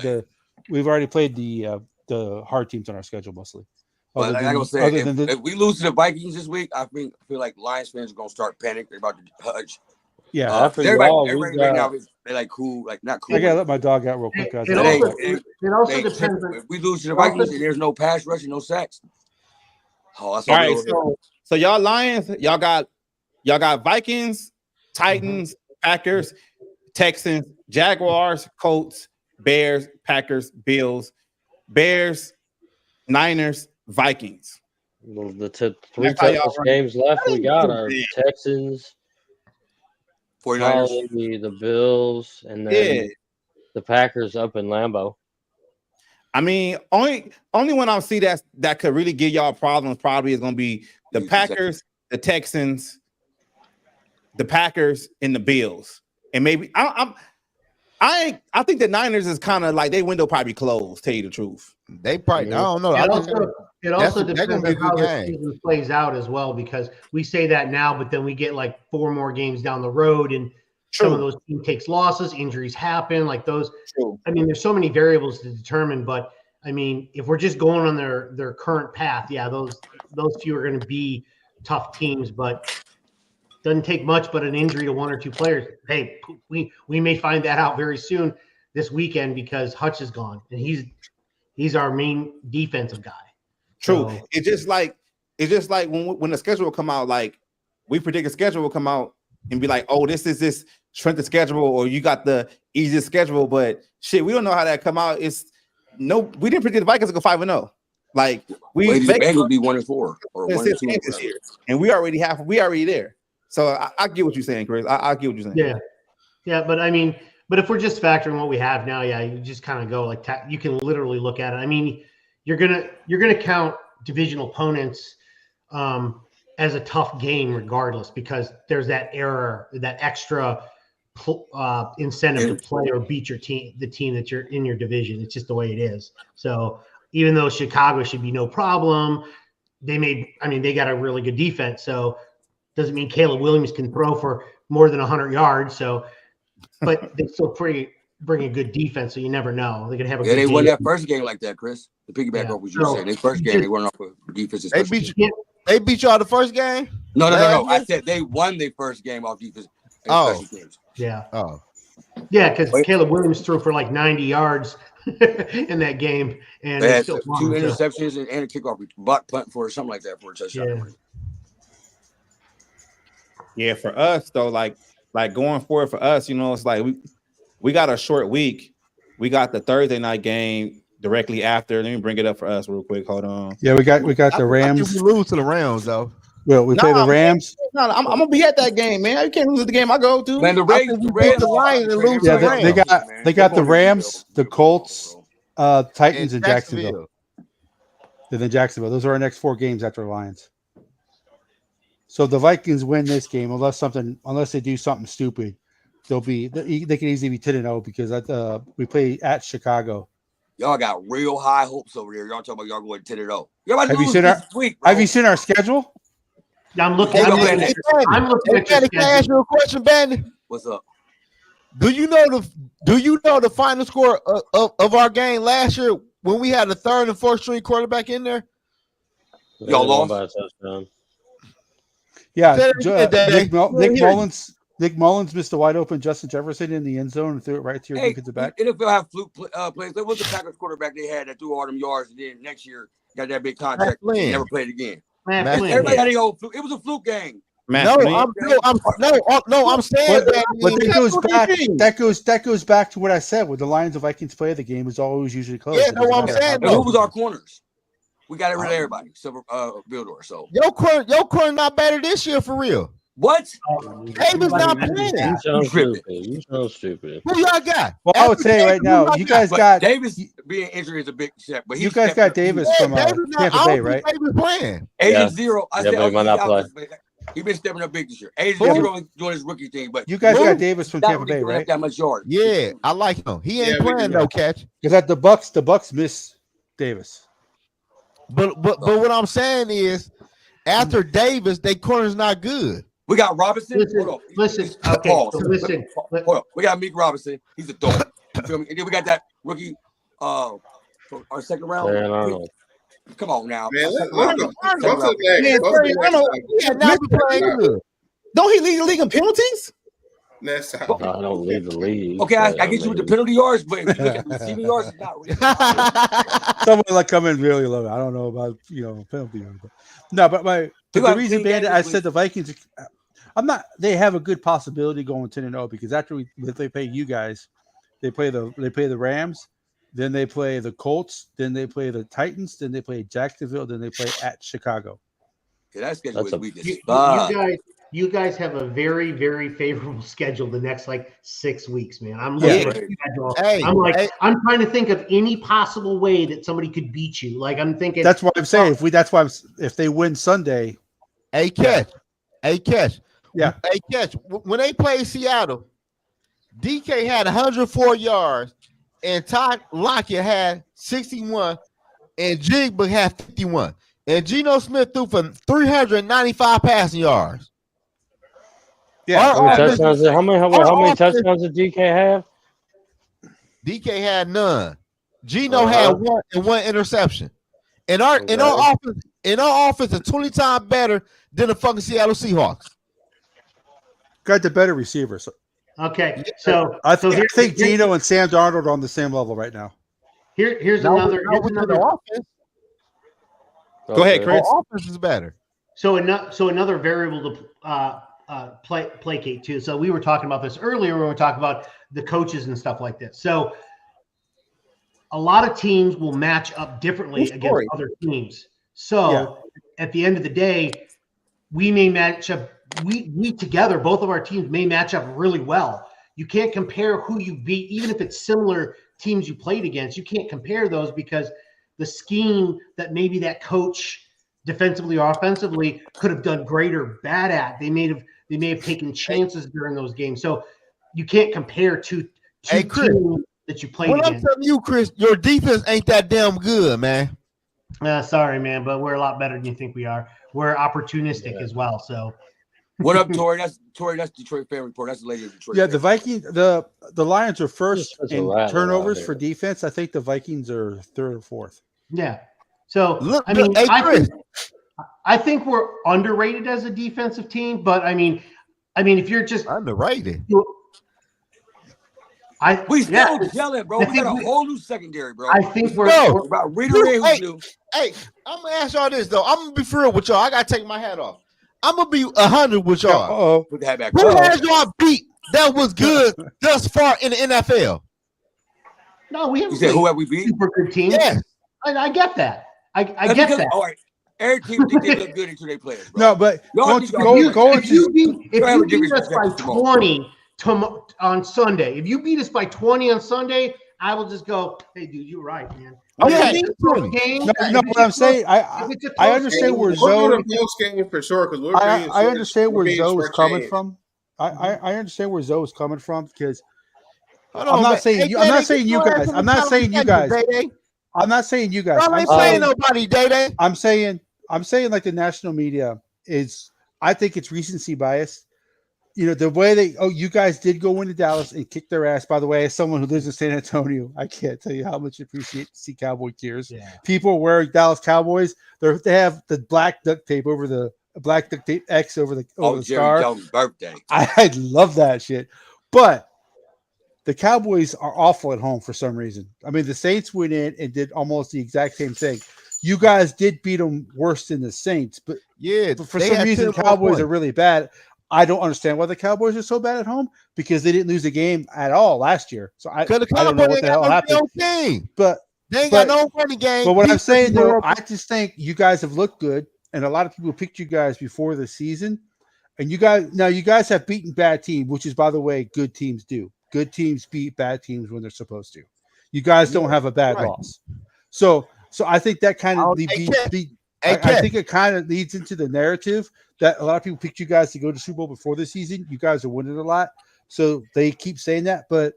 the hard teams on our schedule mostly. But like I was saying, if we lose to the Vikings this week, I feel like Lions fans are gonna start panicking. They're about to hudge. Yeah, everybody right now they're like cool, like not cool. I gotta let my dog out real quick, guys. It also depends. If we lose to the Vikings and there's no pass rush and no sacks. Oh, that's all right. So y'all Lions, y'all got Vikings, Titans, Packers, Texans, Jaguars, Colts, Bears, Packers, Bills, Bears, Niners, Vikings. Well, the three toughest games left we got are Texans, 49ers, probably the Bills, and then the Packers up in Lambeau. I mean, only one I see that could really give y'all problems probably is going to be the Packers, the Texans, the Packers, and the Bills. And maybe I think the Niners is kind of like their window probably closed. Tell you the truth, they probably. I don't know. It also depends on how the season plays out as well, because we say that now, but then we get like 4 more games down the road, and some of those teams takes losses, injuries happen, like those. True. I mean, there's so many variables to determine, but I mean, if we're just going on their current path, yeah, those few are going to be tough teams, but doesn't take much but an injury to 1 or 2 players. Hey, we may find that out very soon this weekend because Hutch is gone, and he's our main defensive guy. True. So, it's just like when the schedule will come out, like we predict a schedule will come out and be like, oh, this is this strength of schedule, or you got the easiest schedule, but shit, we don't know how that come out. We didn't predict the Vikings to go 5-0. Like Well, we the Bengals be 1-4 or 1-2 this year, and we already there. So I get what you're saying, Chris. I get what you're saying. Yeah, but I mean, but if we're just factoring what we have now, yeah, you just kind of go like you can literally look at it. I mean, you're gonna count divisional opponents as a tough game regardless, because there's that error, that extra incentive to play or beat your team, the team that you're in your division. It's just the way it is. So even though Chicago should be no problem, they got a really good defense. So doesn't mean Caleb Williams can throw for more than 100 yards. So, but they still bring a good defense. So you never know. They could have a good they won game. that first game like that, Chris. The piggyback off what you said. Their first game, they won off of defense. They beat y'all the first game? No. I said they won their first game off defense. Oh. Yeah. Oh. Yeah, because Caleb Williams threw for like 90 yards in that game, and they had still 2 interceptions and a kickoff punt for something like that for a touchdown. Yeah, for us though, like going forward for us, it's like we got a short week. We got the Thursday night game directly after. Let me bring it up for us real quick. Hold on. Yeah, we got the Rams. I think we lose to the Rams though. Well, we play the Rams. No, I'm gonna be at that game, man. You can't lose at the game I go to. Man, the Rams beat the Lions and lose to the Rams. They got the Rams, the Colts, Titans, and Jacksonville. And then Jacksonville. Those are our next 4 games after the Lions. So the Vikings win this game unless they do something stupid. They can easily be 10-0 because we play at Chicago. Y'all got real high hopes over there. Y'all talking about y'all going 10-0. Have you seen our schedule? I'm looking at Can I ask you a question, Bandy? What's up? Do you know the final score of our game last year when we had the 3rd and 4th string quarterback in there? Y'all lost by a touchdown. Yeah, Nick Mullins missed a wide open Justin Jefferson in the end zone and threw it right to your defensive back. NFL have fluke plays. There was the Packers quarterback they had that threw all them yards, and then next year got that big contract and never played again. Everybody had a old fluke. It was a fluke game. I'm saying that goes back to what I said. When the Lions and Vikings play, the game is always usually close. Yeah, no, I'm saying. Who was our corners? We got rid of everybody. Silver Vildor. So your corner not better this year for real. What? Davis not playing. You sound stupid. Who y'all got? Well, I would say right now, you guys got Davis being injured is a big step. But you guys got Davis from Tampa Bay, right? Davis playing. Agent Zero. I said, he might not play. He's been stepping up big this year. Agent Zero doing his rookie thing, but you guys got Davis from Tampa Bay, right? That much yard. Yeah, I like him. He ain't playing no catch. Because at the Bucks miss Davis. But what I'm saying is, after Davis, their corner's not good. We got Robinson. Listen. Okay, Hold on. We got Meek Robinson. He's a dog. You feel me? And then we got that rookie, our second round. Come on now. Man, don't he lead the league in penalties? Next time. I don't lead the league. Okay, I get you with the penalty yards, but if you look at the receiving yards, it's not really. Someone like come in really low. I don't know about penalty yards. No, but the reason Bandit, I said the Vikings. They have a good possibility going 10-0 because after they play you guys, they play the Rams, then they play the Colts, then they play the Titans, then they play Jacksonville, then they play at Chicago. Yeah, that schedule is weak. You guys have a very, very favorable schedule the next 6 weeks, man. I'm looking at the schedule. I'm trying to think of any possible way that somebody could beat you. I'm thinking that's what I'm saying. If they win Sunday, catch. Yeah. Hey, catch. When they played Seattle, DK had 104 yards, and Todd Lockett had 61, and Jigba had 51. And Geno Smith threw for 395 passing yards. Yeah. How many touchdowns did DK have? DK had none. Geno had one and one interception. And our offense is 20 times better than the fucking Seattle Seahawks. Got the better receivers. Okay, so I think Geno and Sam Darnold are on the same level right now. Here's another offense. Go ahead, Chris. Offense is better. So another variable to placate too. So we were talking about this earlier when we were talking about the coaches and stuff like this. So a lot of teams will match up differently against other teams. So at the end of the day, we may match up. We together, both of our teams may match up really well. You can't compare who you beat, even if it's similar teams you played against. You can't compare those because the scheme that maybe that coach defensively or offensively could have done great or bad at. They may have taken chances during those games. So you can't compare two teams that you played against. I'm telling you, Chris, your defense ain't that damn good, man. Sorry, man, but we're a lot better than you think we are. We're opportunistic as well. So, what up, Tori? That's Detroit fan report. That's the lady of Detroit. Yeah, the Vikings, the Lions are first in rattle turnovers out for defense. I think the Vikings are third or fourth. Yeah. So Look, I mean, hey, Chris. I think we're underrated as a defensive team, but I mean, if you're just underrated. We still yelling, bro. We got a whole new secondary, bro. I think we're about Rivalry. Hey, I'm gonna ask y'all this though. I'm gonna be for real with y'all. I gotta take my hat off. I'm gonna be 100 with y'all. Put the hat back. Who has y'all beat that was good thus far in the NFL? No, we haven't. You said who have we beat? Super good team. Yes. I get that. I get that. All right. Every team think they look good until they play us, bro. No, but if you beat us by 20 on Sunday, if you beat us by 20 on Sunday, I will just go, hey, dude, you're right, man. Okay. No, what I'm saying, I understand where Zoe. For sure, because I understand where Zoe is coming from. I understand where Zoe is coming from because I'm not saying you guys. I'm not saying you guys. I'm not saying you guys. I'm saying nobody, Day. I'm saying like the national media is. I think it's recency bias. You know, the way you guys did go into Dallas and kick their ass. By the way, as someone who lives in San Antonio, I can't tell you how much I appreciate to see Cowboy gears. Yeah. People wearing Dallas Cowboys, they have the black duct tape over the black duct tape X over the star. Jones' birthday. I love that shit. But the Cowboys are awful at home for some reason. I mean, the Saints went in and did almost the exact same thing. You guys did beat them worse than the Saints, but for some reason, Cowboys are really bad. I don't understand why the Cowboys are so bad at home because they didn't lose a game at all last year. So I don't know what the hell happened. But they ain't got no running game. But what I'm saying though, I just think you guys have looked good, and a lot of people picked you guys before the season. And you guys have beaten bad teams, which is, by the way, good teams do. Good teams beat bad teams when they're supposed to. You guys don't have a bad loss. So I think that kind of I think it kind of leads into the narrative that a lot of people picked you guys to go to Super Bowl before the season. You guys are winning a lot, so they keep saying that. But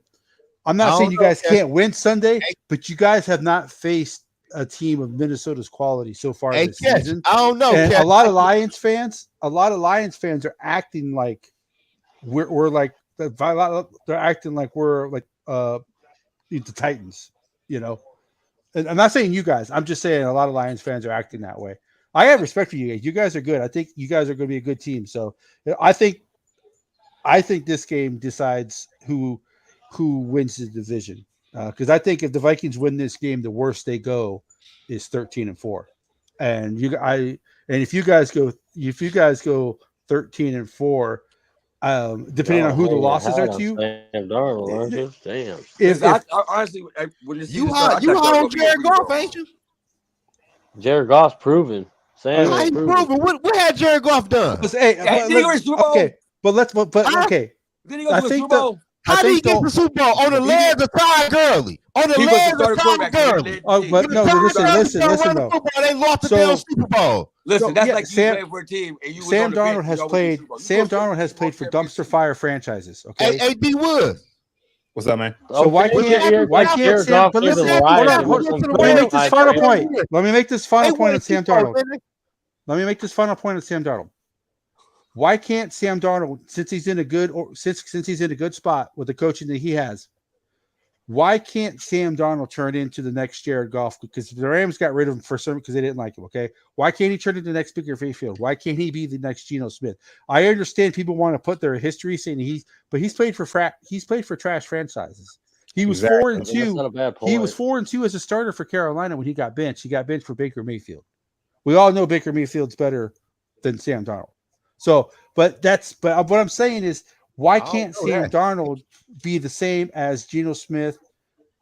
I'm not saying you guys can't win Sunday, but you guys have not faced a team of Minnesota's quality so far this season. I don't know. And a lot of Lions fans are acting like we're like they're acting like we're like the Titans, you know. And I'm not saying you guys. I'm just saying a lot of Lions fans are acting that way. I have respect for you guys. You guys are good. I think you guys are going to be a good team. So I think this game decides who wins the division. Because I think if the Vikings win this game, the worst they go is 13-4. And if you guys go 13-4, depending on who the losses are to you. Sam Darnold, aren't you? Damn. Honestly, when you hot on Jared Goff, ain't you? Jared Goff's proven. Sam ain't proven. What had Jared Goff done? Okay, but okay. Then he goes to the Super Bowl. How did he get the Super Bowl? On the legs of Todd Gurley. On the legs of Todd Gurley. But no, listen, though. They lost the damn Super Bowl. Listen, that's like you playing for a team and you Sam Darnold has played. Sam Darnold has played for dumpster fire franchises. Okay. Hey, D Wood. What's up, man? So why can't Sam? But listen, hold on. Let me make this final point. Let me make this final point on Sam Darnold. Why can't Sam Darnold, since he's in a good spot with the coaching that he has, why can't Sam Darnold turn into the next Jared Goff? Because the Rams got rid of him because they didn't like him. Okay, why can't he turn into the next Baker Mayfield? Why can't he be the next Geno Smith? I understand people want to put their history saying he's played for trash franchises. He was 4-2. He was 4-2 as a starter for Carolina when he got benched. He got benched for Baker Mayfield. We all know Baker Mayfield's better than Sam Darnold. So, but what I'm saying is, why can't Sam Darnold be the same as Geno Smith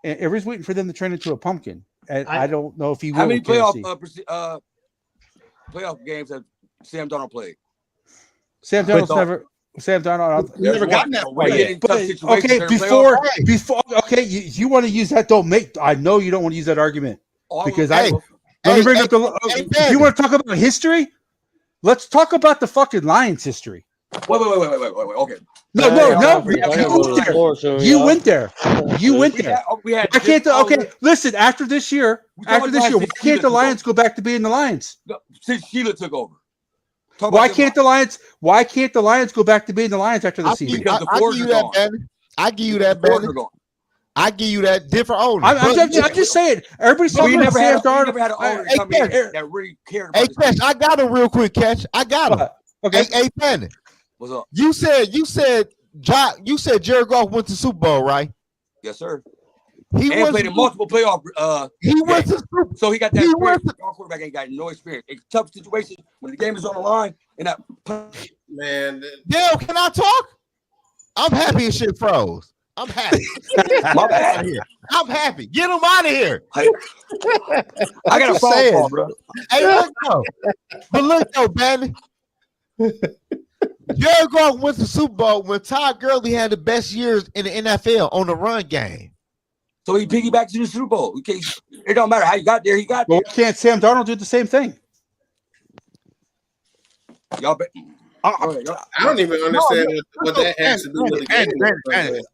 and everybody's waiting for them to turn into a pumpkin. And I don't know if he will. How many with KFC. playoff games have Sam Darnold played? Sam Darnold's never. Sam Darnold never gotten that far yet. Before. Okay, you want to use that? I know you don't want to use that argument because let me bring up the. If you want to talk about history, let's talk about the fucking Lions history. Wait. Okay. No. You went there. Why can't listen, after this year, why can't the Lions go back to being the Lions? Since Sheila took over. Why can't the Lions go back to being the Lions after the season? I give you that, man. I give you that, man. I give you that different owner. I'm just saying. Everybody's talking about Sam Darnold. Never had an owner come in that really cared about. Hey, Catch, I got him real quick, Catch. I got him. Okay. Hey, Penny. What's up? You said Jared Goff went to Super Bowl, right? Yes, sir. He played in multiple playoff. He went to Super Bowl. So he got that experience. Our quarterback ain't got no experience. In tough situations when the game is on the line and that. Man, Dale, can I talk? I'm happy as shit froze. I'm happy. I'm happy. Get him out of here. I got a phone call, bro. Hey, look though, man. Jared Goff went to Super Bowl when Todd Gurley had the best years in the NFL on the run game. So he piggybacked to the Super Bowl. It don't matter how you got there. He got there. Well, can't Sam Darnold do the same thing? Y'all bet. I don't even understand what that has to do with the game.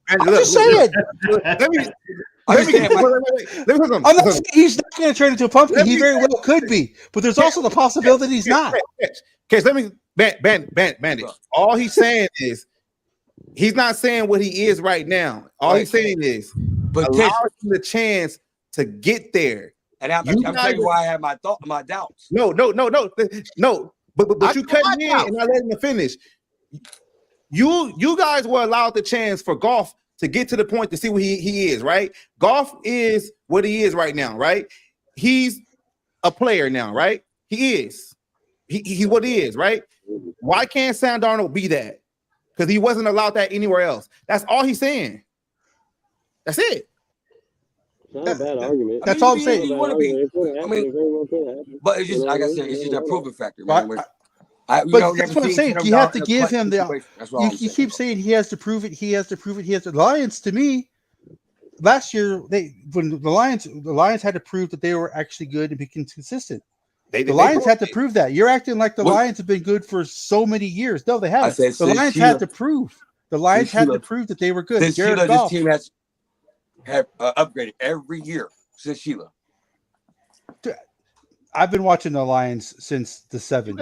I'm just saying. I'm not saying he's not going to turn into a pumpkin. He very well could be, but there's also the possibility he's not. Okay, let me Bandit. All he's saying is he's not saying what he is right now. All he's saying is allow him the chance to get there. And I'm telling you why I have my doubts. No. But you cut me in and I let him finish. You guys were allowed the chance for Goff to get to the point to see what he is, right? Goff is what he is right now, right? He's a player now, right? He is. He's what he is, right? Why can't Sam Darnold be that? Because he wasn't allowed that anywhere else. That's all he's saying. That's it. It's not a bad argument. That's all I'm saying. You want to be. But it's just like I said, it's just a proven factor, man. But that's what I'm saying. You have to give him the. You keep saying he has to prove it. He has to prove it. He has to. Lions, to me, last year when the Lions had to prove that they were actually good and be consistent. The Lions had to prove that. You're acting like the Lions have been good for so many years. No, they haven't. The Lions had to prove. The Lions had to prove that they were good. This team has upgraded every year since Sheila. I've been watching the Lions since the 70s.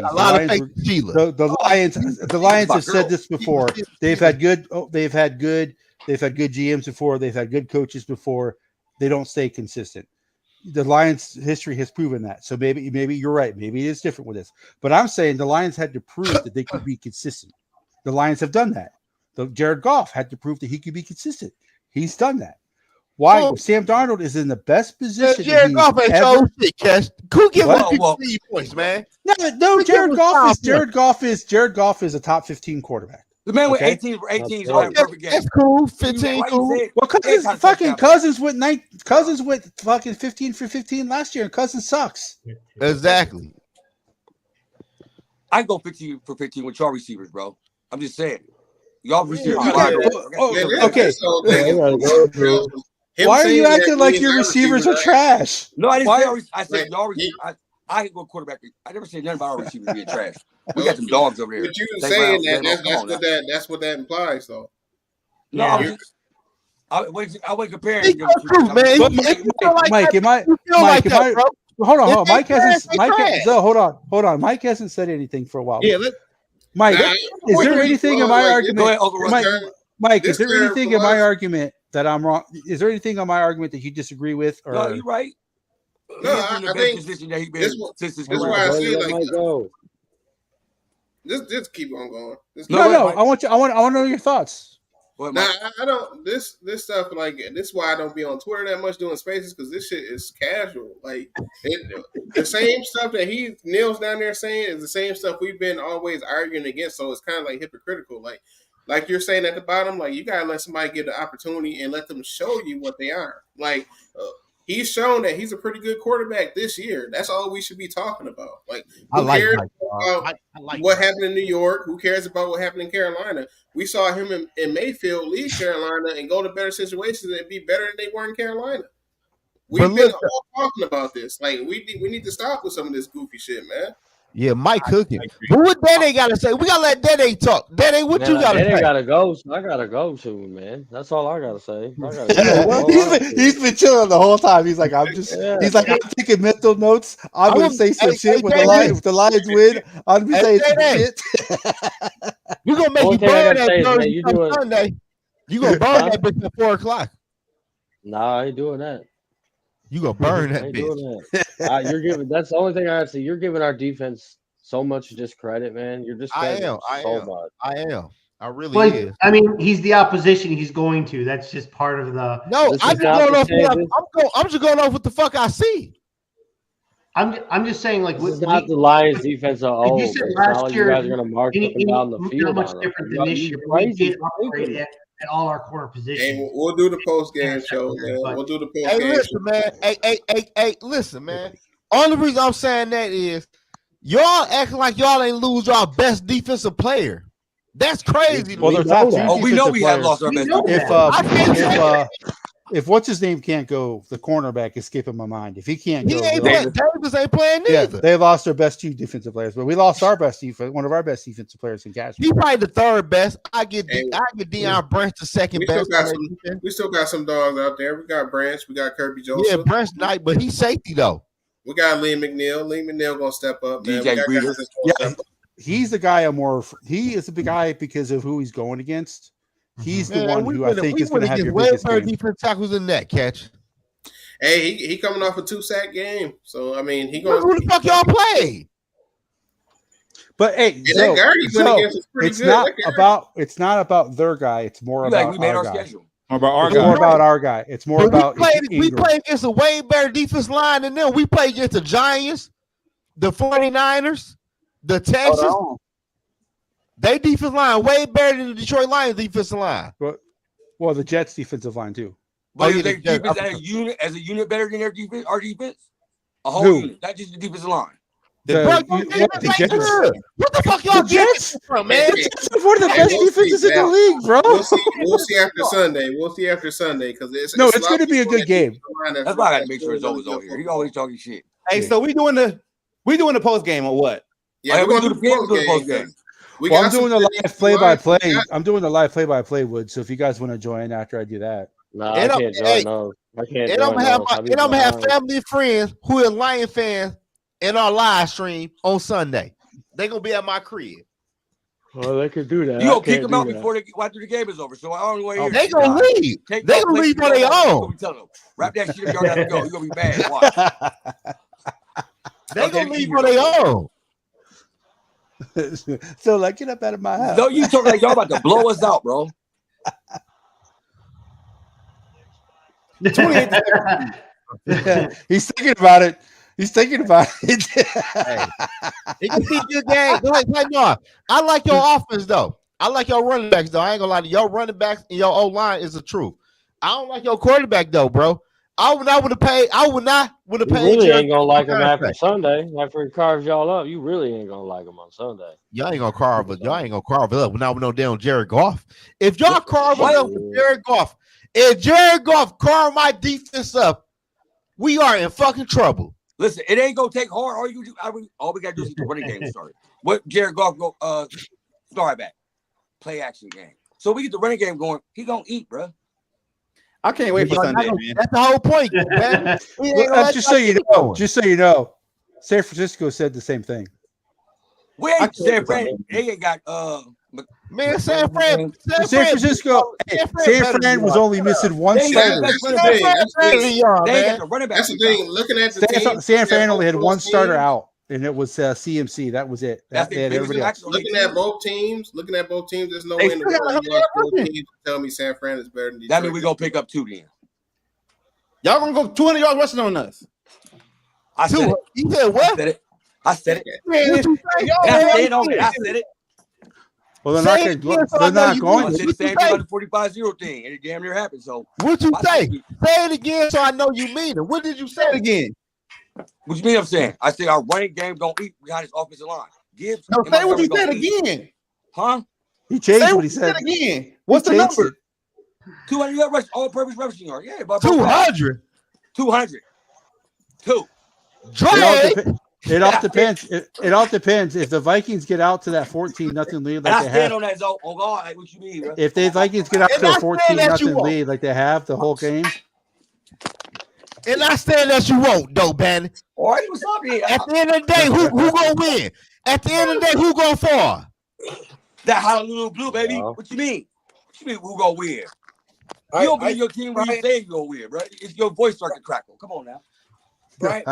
The Lions have said this before. They've had good GMs before. They've had good coaches before. They don't stay consistent. The Lions' history has proven that. So maybe you're right. Maybe it is different with this. But I'm saying the Lions had to prove that they could be consistent. The Lions have done that. Jared Goff had to prove that he could be consistent. He's done that. Why? Sam Darnold is in the best position. Jared Goff ain't so shit, Cash. Who gives points, man? No. Jared Goff is a top 15 quarterback. The man with 18 is on perfect game. That's cool. 15 cool. Well, Cousins went fucking 15 for 15 last year, and Cousins sucks. Exactly. I go 15 for 15 with y'all receivers, bro. I'm just saying. Y'all receivers. Okay. Why are you acting like your receivers are trash? No, I didn't say. I said y'all. I go quarterback. I never said nothing about our receivers being trash. We got some dogs over here. But you saying that's what that implies, though. No, I wasn't comparing. Man. Mike, hold on. Mike hasn't said anything for a while. Yeah, Mike, is there anything in my argument? Mike, is there anything in my argument that I'm wrong? Is there anything on my argument that you disagree with? Or? No, you're right. No, I think this is why I see like just keep on going. I want to know your thoughts. I don't. This stuff like this is why I don't be on Twitter that much doing spaces because this shit is casual. Like the same stuff that he kneels down there saying is the same stuff we've been always arguing against. So it's kind of like hypocritical. Like like you're saying at the bottom, like you gotta let somebody get the opportunity and let them show you what they are. Like he's shown that he's a pretty good quarterback this year. That's all we should be talking about. Like who cares about what happened in New York? Who cares about what happened in Carolina? We saw him in Mayfield leave Carolina and go to better situations and be better than they were in Carolina. We've been all talking about this. Like we need to stop with some of this goofy shit, man. Yeah, Mike cooking. But what Dede got to say? We gotta let Dede talk. Dede, what you got to say? Dede gotta go. So I gotta go soon, man. That's all I gotta say. He's been chilling the whole time. He's like, I'm taking mental notes. I'm gonna say some shit when the Lions win. I'm gonna say some shit. We're gonna make you burn that Thursday Sunday. You gonna burn that bitch at 4:00. Nah, I ain't doing that. You gonna burn that bitch. You're giving. That's the only thing I have to say. You're giving our defense so much discredit, man. You're just. I am. I really is. I mean, he's the opposition. He's going to. That's just part of the. No, I'm just going off. I'm just going off what the fuck I see. I'm just saying, like, this is not the Lions defense at all. You said last year, you guys are going to march up and down the field. Not much different than this year. We did upgrade at all our corner positions. Hey, we'll do the post game show, man. We'll do the post game. Hey, listen, man. Hey, listen, man. Only reason I'm saying that is y'all acting like y'all ain't lose y'all best defensive player. That's crazy. Well, they're top two. We know we have lost our best. If what's his name can't go, the cornerback is skipping my mind. If he can't go, Davis ain't playing neither. Yeah, they lost their best two defensive players, but we lost our best one of our best defensive players in Cashman. He probably the third best. I get Deion Branch the second best. We still got some dogs out there. We got Branch. We got Kirby Joseph. Yeah, Branch Knight, but he's safety though. We got Lee McNeil. Lee McNeil gonna step up. Man. DJ Breeder. Yeah, he's the guy he is the big guy because of who he's going against. He's the one who I think is going to have your biggest game. Defense tackles in that catch. Hey, he coming off a 2-sack game, so I mean he going. Who the fuck y'all play? But hey, it's not about their guy. It's more about our guy. More about our guy. It's more about we play against a way better defense line than them. We play against the Giants, the 49ers, the Texans. They defense line way better than the Detroit Lions defensive line. Well, the Jets defensive line too. But is their defense as a unit better than their defense? Our defense, a whole unit, not just the defensive line. What the fuck y'all Jets from, man? The Jets are one of the best defenses in the league, bro. We'll see after Sunday. We'll see after Sunday because it's going to be a good game. That's why I got to make sure it's always over here. He always talking shit. Hey, so we doing the post game or what? Yeah, we're going to do the post game. I'm doing the live play-by-play. I'm doing the live play-by-play, Wood. So if you guys want to join after I do that, no, I can't join those. I can't. And I'm gonna have family and friends who are Lion fans in our live stream on Sunday. They gonna be at my crib. Well, they could do that. You gonna kick them out after the game is over. So I don't want to hear. They gonna leave. They gonna leave on their own. Wrap that shit up. Y'all gotta go. You gonna be mad. Watch. They gonna leave on their own. So like, get up out of my house. No, you talking like y'all about to blow us out, bro. He's thinking about it. Hey, it can be a good game. No, I like your offense though. I like your running backs though. I ain't gonna lie to you. Your running backs and your O-line is the truth. I don't like your quarterback though, bro. I would not have paid. You really ain't gonna like him after Sunday. After he carves y'all up, you really ain't gonna like him on Sunday. Y'all ain't gonna carve it up. Now we know down Jared Goff. If y'all carve it up with Jared Goff, if Jared Goff carve my defense up, we are in fucking trouble. Listen, it ain't gonna take hard. All we gotta do is get the running game started. What Jared Goff go start back, play action game. So we get the running game going. He gonna eat, bro. I can't wait for Sunday, man. That's the whole point, man. Just so you know, San Francisco said the same thing. Wait, San Fran, they ain't got man, San Francisco. San Fran was only missing one starter. That's the thing. Looking at the San Fran only had one starter out, and it was CMC. That was it. Looking at both teams, there's no way in the world you want both teams to tell me San Fran is better than Detroit. That means we're gonna pick up 2 then. Y'all gonna go 200 yards rushing on us. I said it. You said what? I said it. Man, I said it. Well, they're Say not it going. again so I They're know not you going I mean to. it. said the What you same thing say? about the 45-0 thing, and it damn near happened. So What you my say? thing is, Say it again so I know you mean it. What did you Say it say? again. what you mean? I'm saying I say our running game gonna eat behind his offensive line. Gibbs No, and say what Montgomery you said gonna eat, again. huh? He Say changed what what he you said said. again. What's the He changed number? it. 200 yard rush, all-purpose rushing yard. Yeah, by both guys. 200. 200. 2. It all Dre. depends. It all depends. It all depends. If the Vikings get out to that 14-0 lead And like I they stand have, on that zone. Oh God, like, what you mean, bro? if the Vikings get out And to a I stand that you 14-0 won't. lead like they have the whole game, And I stand that you won't, though, Bannon. All right, what's up here? At the end of the day, who gonna win? At the end of the day, who gonna fall? That Honolulu Blue, baby. Yeah. What you mean? What you mean who gonna win? I- You don't I- believe your team when you Brian- say you gonna win, bro. It's your voice start to crackle. Come on now. Brian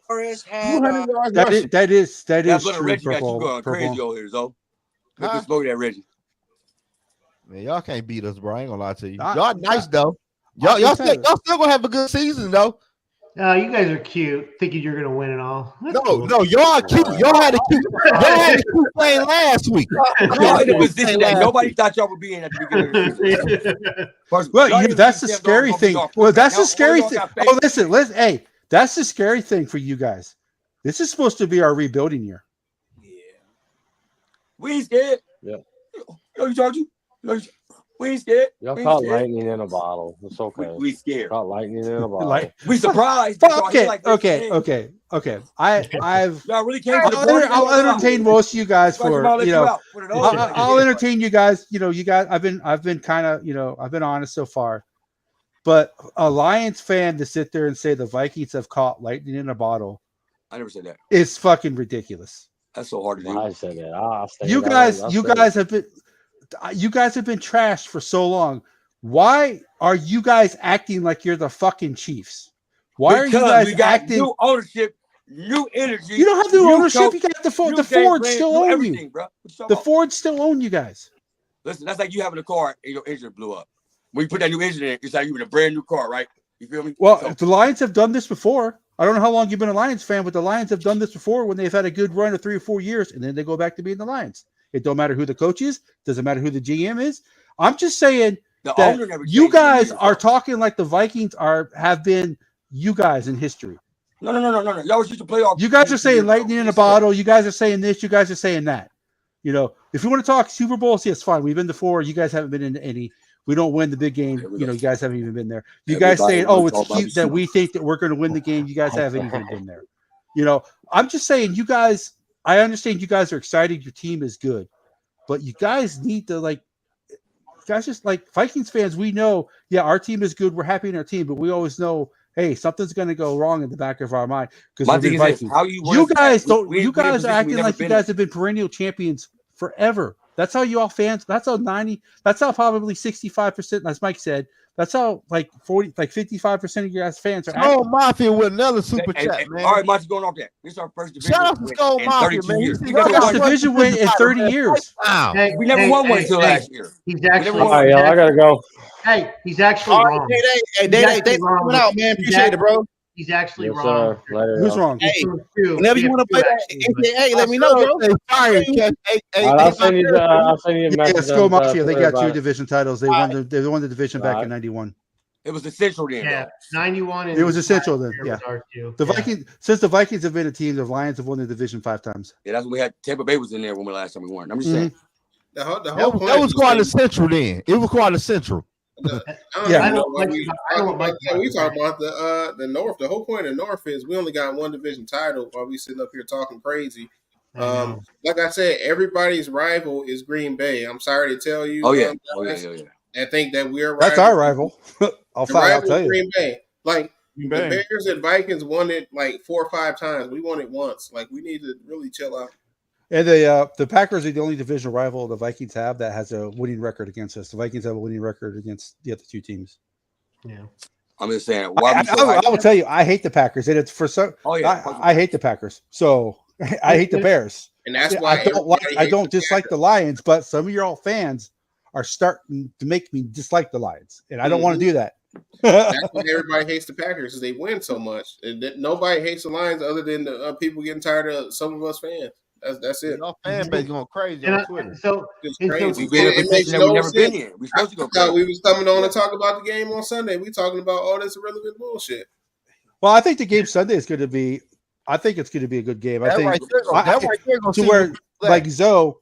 Flores had 200 yards that rushing. is That's true. what Reggie got you going Purple. crazy over here, Zoe. Let Huh? me smoke that Reggie. Man, y'all can't beat us, bro. I ain't gonna lie to you. Nah, Y'all nice though. I'm Y'all excited. still gonna have a good season though. You guys are cute, thinking you're gonna win it all. That's cool. No, y'all cute. Y'all had a cute play last week. Y'all in a Yeah. position that nobody thought y'all would be in at the beginning of the season. First, Well, y'all didn't that's the think them scary dogs gonna be thing. our Well, that's quarterback. the scary Now, all thing. y'all got Oh, faith. listen. Hey, that's the scary thing for you guys. This is supposed to be our rebuilding year. Yeah. We ain't scared. Yeah. You know, you charge you. We ain't scared. Y'all We ain't caught scared. lightning in a bottle. It's okay. We scared. Caught lightning in a bottle. Like, We surprised. that y'all okay, here like this okay, today. okay. I've Y'all really came to the party. I'll entertain most of you guys First of for all, let you you know. out. Put it over. Like, I'll yeah, entertain you guys. You know, you guys. I've been kind of I've been honest so far, but a Lions fan to sit there and say the Vikings have caught lightning in a bottle I never said that. is fucking ridiculous. That's so hard to do. I said that. I said You it. guys, I you said guys have been trashed for so long. Why are you guys acting like you're the fucking Chiefs? Why are you Because guys we got acting? new ownership, new energy. You don't have new ownership. coach, You got the new the game Fords plan, still new own everything, you. bro. What you talking The about? Fords still own you guys. Listen, that's like you having a car and your engine blew up. When you put that new engine in, it's like you in a brand new car, right? You feel me? Well, So, the Lions have done this before. I don't know how long you've been a Lions fan, but the Lions have done this before when they've had a good run of 3 or 4 years, and then they go back to being the Lions. It don't matter who the coach is. Doesn't matter who the GM is. I'm just saying the that owner never you changed in guys years, are though. talking like the Vikings have been you guys in history. No. Y'all was used to playoff. You guys are 22 saying years ago. lightning in a bottle. You guys are saying this. You guys are saying that. You know, if you want to talk Super Bowls, yes, fine. We've been to 4. You guys haven't been in any. We don't win the big game. Here we You know, go. you guys haven't even been there. You guys Everybody saying, wanna "Oh, talk it's about cute the that we think that we're going to win the game." You guys haven't even been there. You know, I'm just saying, you guys. I understand you guys are excited. Your team is good, but you guys need to guys just like Vikings fans. We know, yeah, our team is good. We're happy in our team, but we always know, hey, something's going to go wrong in the back of our mind because My we're thing the is this: Vikings. how you You guys don't. We You in a guys are position we acting never like you been guys in. have been perennial champions forever. That's how you all fans. That's how 90. That's how probably 65%. As Mike said, that's how like 55% of you guys fans are acting. SKOL Mafia with another super chat, And, man. all right, Monty, going off that. This is our first division Shout out to win SKOL in Mafia, 32 man. years. He We never First won. division win in 30 years. Wow. We never won one until last year. He's We never actually. won All right, one. y'all. I gotta go. Hey, he's actually All right, wrong. Day, He's actually thanks for wrong, coming but out, man. he's Appreciate it, bro. He's actually Yes, wrong. sir. Later, Who's y'all. wrong? Hey, Two. whenever you want to play that AKA, let me know, bro. Sorry, Kev. All right, I'll send you a Yeah, message SKOL on Mafia. They Twitter got about 2 it. division titles. They won the division back All in '91. It was essential then, Yeah, though. 91. It was essential then. Yeah. R2. The Vikings, since the Vikings have been a team, the Lions have won the division 5 times. Yeah, that's when we had Tampa Bay was in there when the last time we won. I'm just saying. The whole That point was is quite that essential then. It was quite essential. I don't Yeah. even I know don't why like we I talking don't about like that. We talking about the North. The whole point of the North is we only got one division title while we sitting up here talking crazy. Like I said, everybody's rival is Green Bay. I'm sorry to tell you. Oh yeah. Guys, I think that we're That's our rival. I'll The tell rival is you. Green Bay. Like Green the Bay. Bears and Vikings won it like 4 or 5 times. We won it once. Like we need to really chill out. And the Packers are the only division rival the Vikings have that has a winning record against us. The Vikings have a winning record against the other 2 teams. Yeah. I'm just saying. Why I will tell you, I hate the Packers, and it's for so. Oh yeah. I hate the Packers, so I hate the Bears. And that's why I don't dislike the Lions, but some of your all fans are starting to make me dislike the Lions, and I don't want to do that. That's why everybody hates the Packers because they win so much. And nobody hates the Lions other than the people getting tired of some of us fans. That's it. Your fan base going crazy And on I, Twitter. so It's and so crazy. We been in a It makes position that we no never been sense. in. We I supposed to go thought crazy. we was coming on Yeah. to talk about the game on Sunday. We talking about all this irrelevant bullshit. Well, I think the game Sunday is going to be. I think it's going to be a good game. I That think right there, that right there gonna to see where what like Zoe,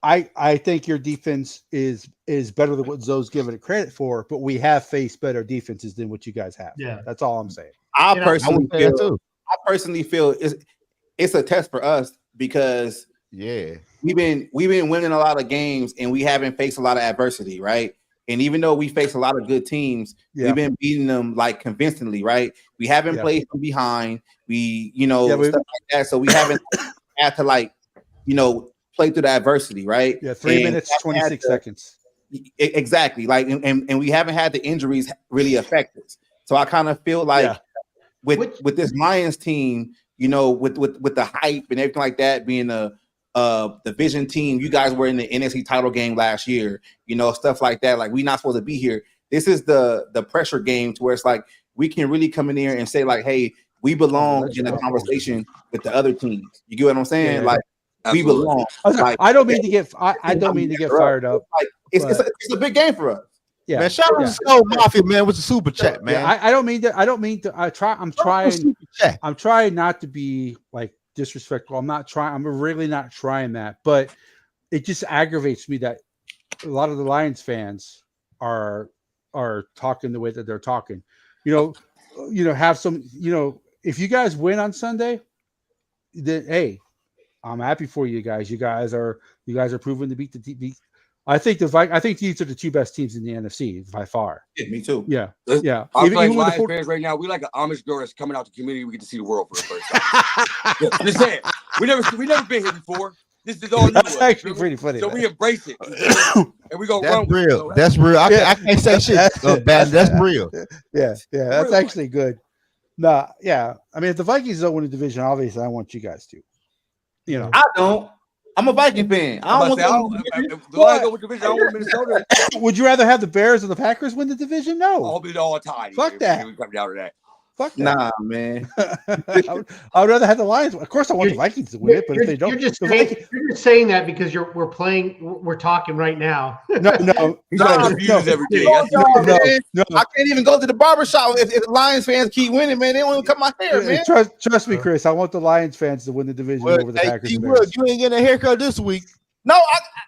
I think your defense is better than what Zoe's giving it credit for, but we have faced better defenses than what you guys have. Yeah. That's all I'm saying. I And I personally would say that feel too. it's a test for us because Yeah. we've been winning a lot of games and we haven't faced a lot of adversity, right? And even though we face a lot of good teams, we've been beating them like convincingly, right? We haven't played from behind. We, stuff like that. So we haven't had to play through the adversity, right? Yeah, 3 And minutes, 26 seconds. Exactly. Like, and we haven't had the injuries really affect us. So I kind of feel like with this Lions team, with the hype and everything like that, being a division team, you guys were in the NFC title game last year, stuff like that. Like, we're not supposed to be here. This is the pressure game to where it's like we can really come in here and say like, hey, we belong in a conversation with the other teams. You get what I'm saying? Yeah. Like, Absolutely. we belong. Like, I don't mean to get fired up. Like, it's a big game for us. Yeah, Man, shout out to SKOL Mafia, man, with the super chat, man. Yeah, I don't mean to. I'm trying not to be like disrespectful. I'm really not trying that. But it just aggravates me that a lot of the Lions fans are talking the way that they're talking. Have some. If you guys win on Sunday, then hey, I'm happy for you guys. You guys are proven to beat the beat. I think these are the two best teams in the NFC by far. Yeah, me too. Yeah. I feel like even Lions fans right now, we like an Amish girl that's coming out the community. We get to see the world for the first time. Just saying, we never been here before. This is all new. That's actually pretty funny. So man. we embrace it, and we go run with it. So That's real. I can't say shit bad. That's real. Yeah, that's actually good. Nah, yeah. I mean, if the Vikings don't win the division, obviously, I want you guys to. I don't. I'm a Viking fan. I don't want if the Lions don't win the division, I don't want Minnesota. Would you rather have the Bears or the Packers win the division? No. I'll be all time. Fuck that. We come down to that. Fuck that. Nah, man. I would rather have the Lions. Of course, I want the Vikings to win it, but if they don't, you're just saying that because we're talking right now. No. He's trying to confuse everything. No. I can't even go to the barbershop if the Lions fans keep winning, man. They won't even cut my hair, man. Trust me, Chris. I want the Lions fans to win the division over the Packers. You ain't getting a haircut this week. No,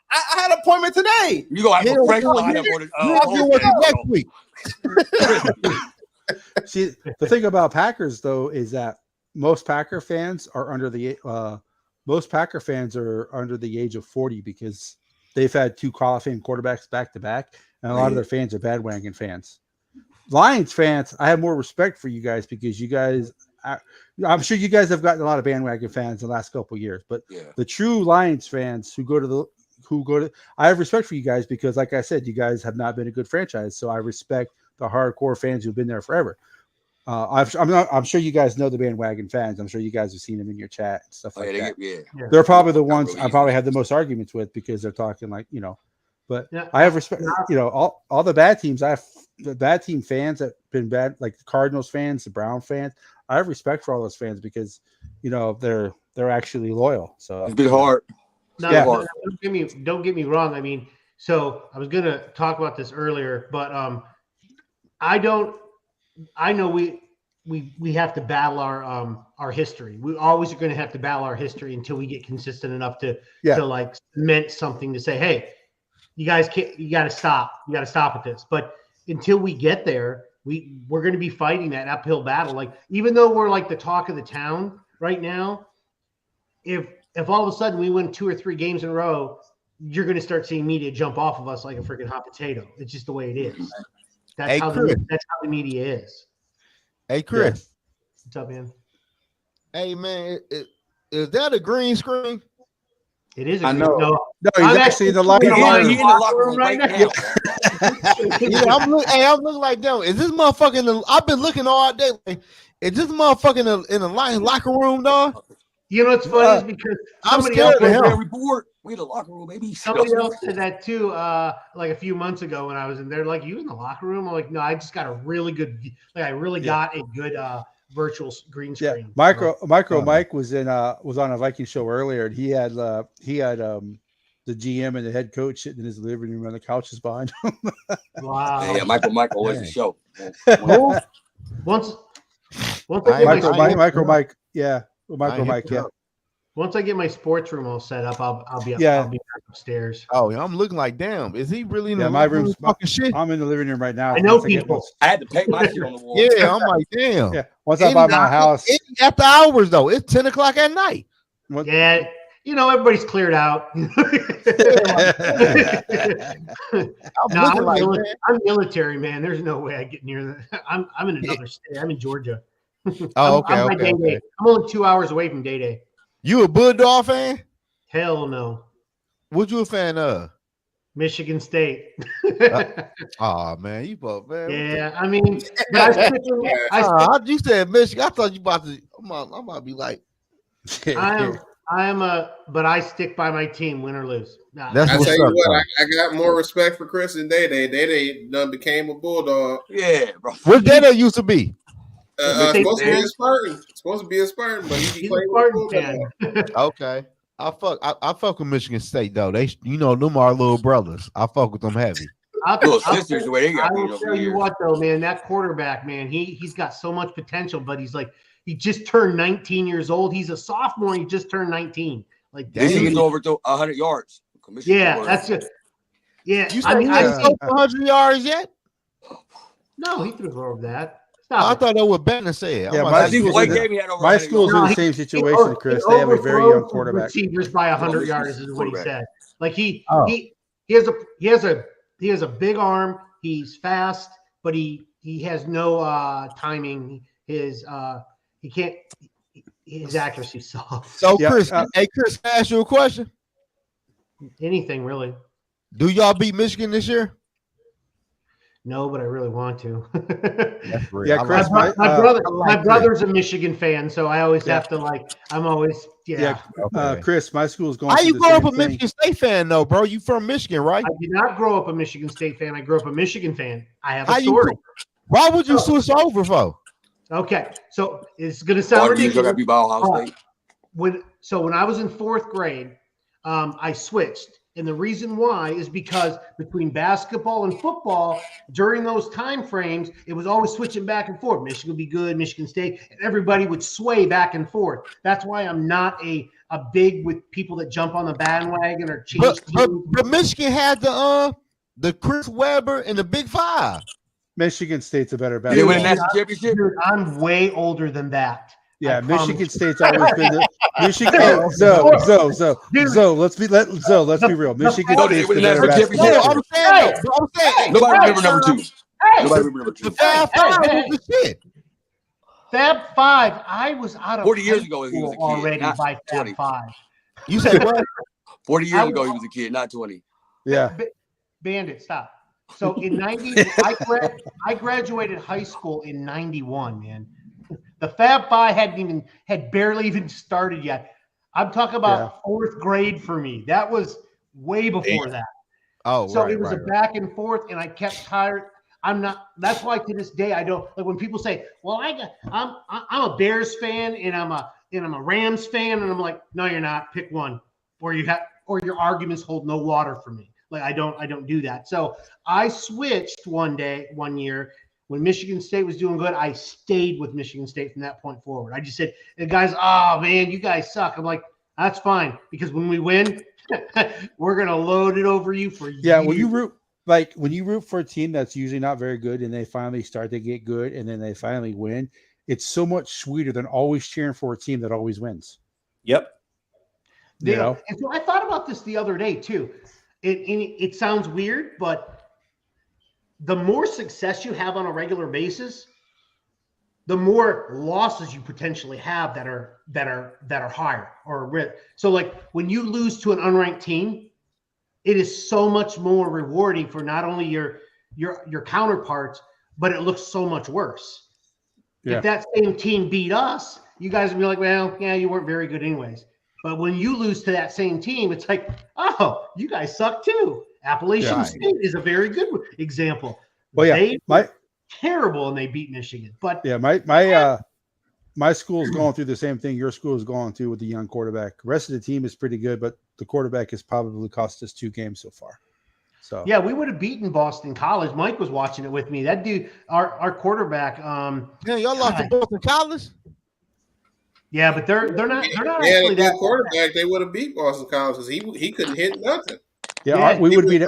I had an appointment today. You go have a fresh lineup on next week. See, the thing about Packers though is that most Packer fans are under the age of 40 because they've had two Hall of Fame quarterbacks back to back, and a lot of their fans are bandwagon fans. Lions fans, I have more respect for you guys because you guys, I'm sure you guys have gotten a lot of bandwagon fans in the last couple of years, but the true Lions fans I have respect for you guys because, like I said, you guys have not been a good franchise, so I respect the hardcore fans who've been there forever. I'm sure you guys know the bandwagon fans. I'm sure you guys have seen them in your chat and stuff like that. They're probably the ones I probably have the most arguments with because they're talking like, but I have respect, all the bad teams. I have the bad team fans that have been bad, like the Cardinals fans, the Brown fans. I have respect for all those fans because, they're actually loyal. So it's been hard. No, don't get me wrong. I mean, so I was going to talk about this earlier, but I know we have to battle our history. We always are going to have to battle our history until we get consistent enough to like cement something to say, hey, you got to stop. You got to stop with this. But until we get there, we're going to be fighting that uphill battle. Like, even though we're like the talk of the town right now, if all of a sudden we win 2 or 3 games in a row, you're going to start seeing media jump off of us like a freaking hot potato. It's just the way it is. That's how the media is. Hey, Chris. What's up, man? Hey, man, is that a green screen? It is. I know. No, he's actually in the locker room right now. I'm looking like, damn, is this motherfucking? I've been looking all day. Like, is this motherfucking in the Lions locker room, dog? You know what's funny is because I'm scared of him. Report. We in the locker room, baby. Somebody else said that too, like a few months ago when I was in there. Like, you in the locker room? I'm like, no, I just got a really good, like, I really got a good virtual green Yeah, screen. Micro Mike was on a Viking show earlier, and he had the GM and the head coach sitting in his living room on the couches behind him. Wow. Yeah, Michael was the Dang. show. Cool. Once I get Micro Mike, yeah, I Micro ain't Mike, hit yeah. up. once I get my sports room all set up, I'll be Yeah. I'll be back upstairs. Oh, yeah, I'm looking like, damn, is he really in Yeah, the my living room room's talking shit? I'm in the living room right now. I know Once get people. I had to paint my shit on the wall. Yeah, I'm like, damn. Yeah, once I buy my house. After hours though, it's 10 o'clock at night. Yeah, everybody's cleared out. I'm No, looking like, man. I'm military, man. There's no way I get near that. I'm in another state. I'm in Georgia. Oh, I'm by okay. Day. I'm only 2 hours away from Day. You a Bulldog fan? Hell no. What you a fan of? Michigan State. Oh man, you both, man. Yeah, I mean, but You said Michigan. I thought you about to. I'm about to be like, but I stick by my team, win or lose. Nah. That's I what's tell you up, what, I got more respect for Chris and Day Day. Day Day done became a Bulldog. Yeah, bro. what Data used to be? Supposed to be a Spartan. Supposed to be a Spartan, but He's he a played Spartan with fan. Bulldog. Okay. I fuck with Michigan State though. They, them our little brothers. I fuck with them heavy. Little sisters, the way they I got will tell you what though, man, that quarterback, man, he's got so much potential, but he just turned 19 years old. He's a sophomore. He just turned 19. Like, he gets over to 100 yards. Yeah, that's it. Yeah, You said he hasn't 100 yards yet? No, he threw over that. I thought that was what Benton said. Yeah, my school's in the same situation, Chris. They have a very young quarterback. Receivers by 100 yards is what he said. Like he has a big arm. He's fast, but he has no timing. His accuracy soft. So Chris, Chris, can I ask you a question? Anything really? Do y'all beat Michigan this year? No, but I really want to. Yeah, Chris, my brother's a Michigan fan, so I always have to I'm always Chris, my school's going. How you grow up a Michigan State fan though, bro? You from Michigan, right? I did not grow up a Michigan State fan. I grew up a Michigan fan. I have a story. Why would you switch over for? Okay, so it's gonna sound ridiculous. When I was in 4th grade, I switched. And the reason why is because between basketball and football, during those time frames, it was always switching back and forth. Michigan would be good, Michigan State, and everybody would sway back and forth. That's why I'm not a big with people that jump on the bandwagon or change. But Michigan had the Chris Webber and the Big Five. Michigan State's a better basketball. They win a national championship. Dude, I'm way older than that. Yeah, Michigan State's always been the Michigan. Zoe, let's be real. Michigan State's the better basketball. I'm saying. Nobody remember number 2. Nobody remember number 2. The Fab Five was the shit. Fab Five. I was out of 40 years ago he was a kid, already not by Fab 20. Five. You said what? 40 years ago he was a kid, not 20. Yeah. Bandit, stop. So in 90, I graduated high school in 91, man. The Fab Five had barely even started yet. I'm talking about 4th grade for me. That was way before that. Oh, so it was a back and forth, and I kept tired. I'm not. That's why to this day I don't like when people say, "Well, I'm a Bears fan and I'm a Rams fan," and I'm like, "No, you're not. Pick one, or your arguments hold no water for me." Like I don't do that. So I switched one year. When Michigan State was doing good, I stayed with Michigan State from that point forward. I just said, the guys, oh, man, you guys suck. I'm like, that's fine. Because when we win, we're going to load it over you for years. Yeah, when you root for a team that's usually not very good and they finally start to get good and then they finally win, it's so much sweeter than always cheering for a team that always wins. Yep. You know? And so I thought about this the other day, too. It sounds weird, but the more success you have on a regular basis, the more losses you potentially have that are higher or so. Like when you lose to an unranked team, it is so much more rewarding for not only your counterparts, but it looks so much worse. Yeah. If that same team beat us, you guys would be like, well, yeah, you weren't very good anyways. But when you lose to that same team, it's like, oh, you guys suck too. Appalachian State is a very good example. Well, yeah, they were terrible and they beat Michigan. But yeah, my school is going through the same thing your school is going through with the young quarterback. The rest of the team is pretty good, but the quarterback has probably cost us 2 games so far. So yeah, we would have beaten Boston College. Mike was watching it with me. That dude, our quarterback. Yeah, y'all lost to Boston College. Yeah, but they're not Yeah, actually that that quarterback. They would have beat Boston College because he couldn't hit nothing. yeah, we would beat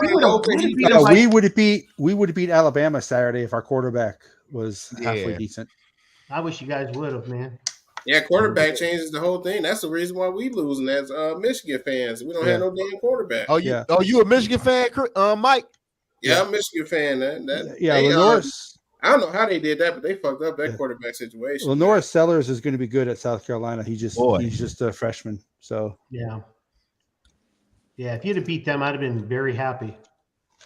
We would have beat Alabama Saturday if our quarterback was halfway Yeah. decent. I wish you guys would have, man. Yeah, quarterback changes the whole thing. That's the reason why we losing as Michigan fans. We don't have no damn quarterback. Oh, you a Michigan fan, Mike? Yeah, I'm a Michigan fan. Lenore's. I don't know how they did that, but they fucked up that quarterback situation. Lenore Sellers is going to be good at South Carolina. He's just a freshman. So yeah. If you'd have beat them, I'd have been very happy.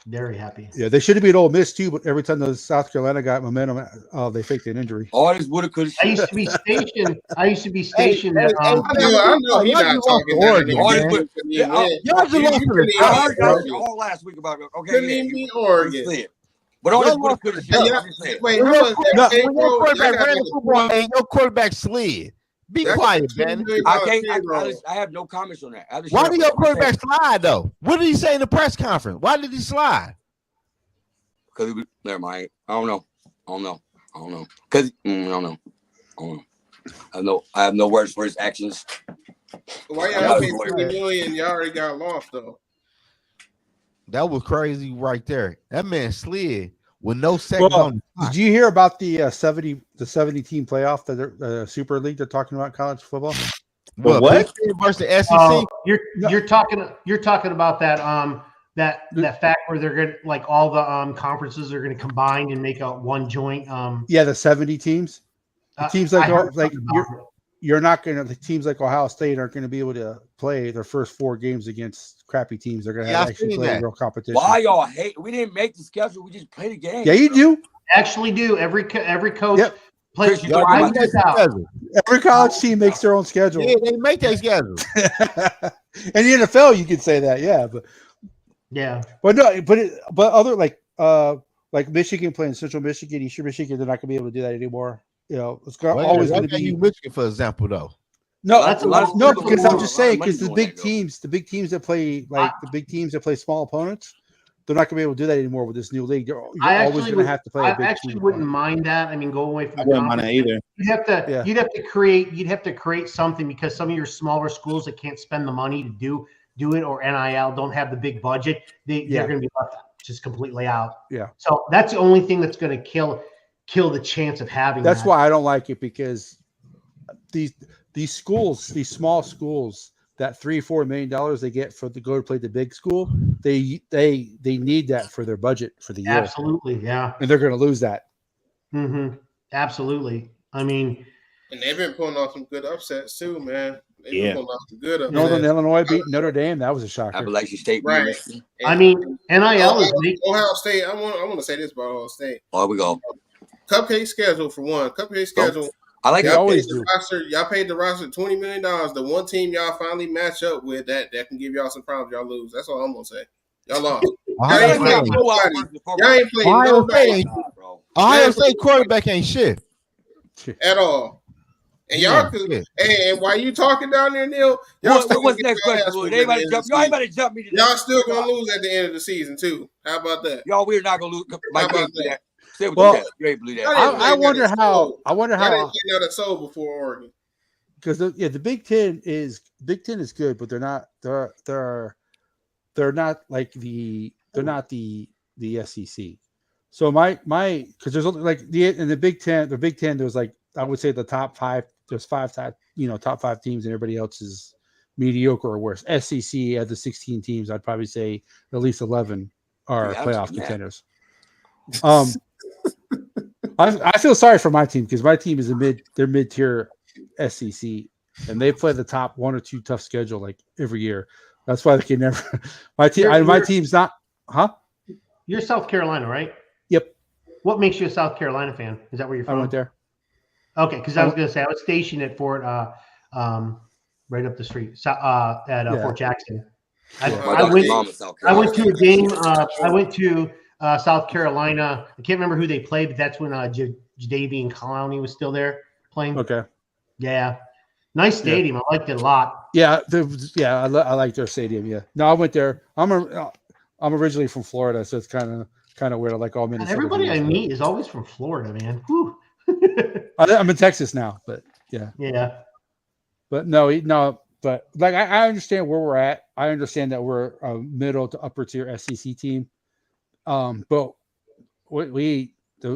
Very happy. Yeah, they should have beat Ole Miss too, but every time the South Carolina got momentum, they faked an injury. All this woulda, coulda. I used to be stationed. I know he's not talking Oregon. All last week about it. Okay, couldn't even beat Oregon. But all this woulda, coulda. Wait, how much? Your quarterback ran the football and your quarterback slid. Be quiet, man. I have no comments on that. Why did your quarterback slide though? What did he say in the press conference? Why did he slide? Because never mind. I don't know. Because I don't know. I have no words for his actions. Why y'all paying $20 million? Y'all already got lost though. That was crazy right there. That man slid with no second on. Did you hear about the 70 team playoff, the Super League they're talking about college football? What? Versus SEC? You're talking about that that fact where they're gonna like all the conferences are gonna combine and make a one joint. The 70 teams. The teams you're not gonna. The teams like Ohio State aren't gonna be able to play their first 4 games against crappy teams. They're gonna actually play real competition. Why y'all hate? We didn't make the schedule. We just play the game. Yeah, you do. Actually, do every coach plays. Every college team makes their own schedule. Yeah, they make their schedule. In the NFL, you could say that, but other like Michigan playing Central Michigan, Eastern Michigan, they're not gonna be able to do that anymore. It's always going to be Michigan, for example, though. No, because I'm just saying because the big teams that play the big teams that play small opponents, they're not going to be able to do that anymore with this new league. You're always going to have to play. I actually wouldn't mind that. I mean, go away from. I wouldn't mind that either. You'd have to create something because some of your smaller schools that can't spend the money to do it or NIL don't have the big budget. They're going to be left just completely out. Yeah. So that's the only thing that's going to kill the chance of having. That's why I don't like it because these schools, these small schools, that $3-4 million they get to go to play the big school, they need that for their budget for the year. Absolutely, yeah. And they're going to lose that. Mm-hmm. Absolutely. I mean, and they've been pulling off some good upsets too, man. They've been pulling off some good upsets. Northern Illinois beat Notre Dame. That was a shocker. Appalachian State, right? I mean, NIL is Ohio State. I want to say this about Ohio State. Oh, we go. Cupcake schedule for one. Cupcake schedule. I like y'all paid the roster. Y'all paid the roster $20 million. The one team y'all finally match up with that can give y'all some problems. Y'all lose. That's all I'm gonna say. Y'all lost. Y'all ain't playing nobody. Ohio State quarterback ain't shit at all. And y'all and while you talking down there, Neil, y'all still what's next question? Everybody jump me. Y'all still gonna lose at the end of the season too. How about that? Y'all, we're not gonna lose. How about that? I wonder how. I didn't play that soul before Oregon. Because the Big Ten is good, but they're not like they're not the SEC. So because there's like in the Big Ten, there's like I would say the top 5. There's top 5 teams, and everybody else is mediocre or worse. SEC at the 16 teams, I'd probably say at least 11 are playoff contenders. I feel sorry for my team because my team is they're mid-tier SEC, and they play the top 1 or 2 tough schedule like every year. That's why they can never. My team's not. Huh? You're South Carolina, right? Yep. What makes you a South Carolina fan? Is that where you're from? I went there. Okay, because I was going to say I was stationed at Fort, right up the street, at Fort Jackson. I went to a game. I went to South Carolina. I can't remember who they played, but that's when Jadeveon Clowney was still there playing. Okay. Yeah, nice stadium. I liked it a lot. Yeah, I like their stadium. Yeah, no, I went there. I'm originally from Florida, so it's kind of weird. I like all And Minnesota. everybody I teams, meet is always from Florida, man. Whew. I'm in Texas now, but yeah. But no. But like I understand where we're at. I understand that we're a middle to upper tier SEC team. But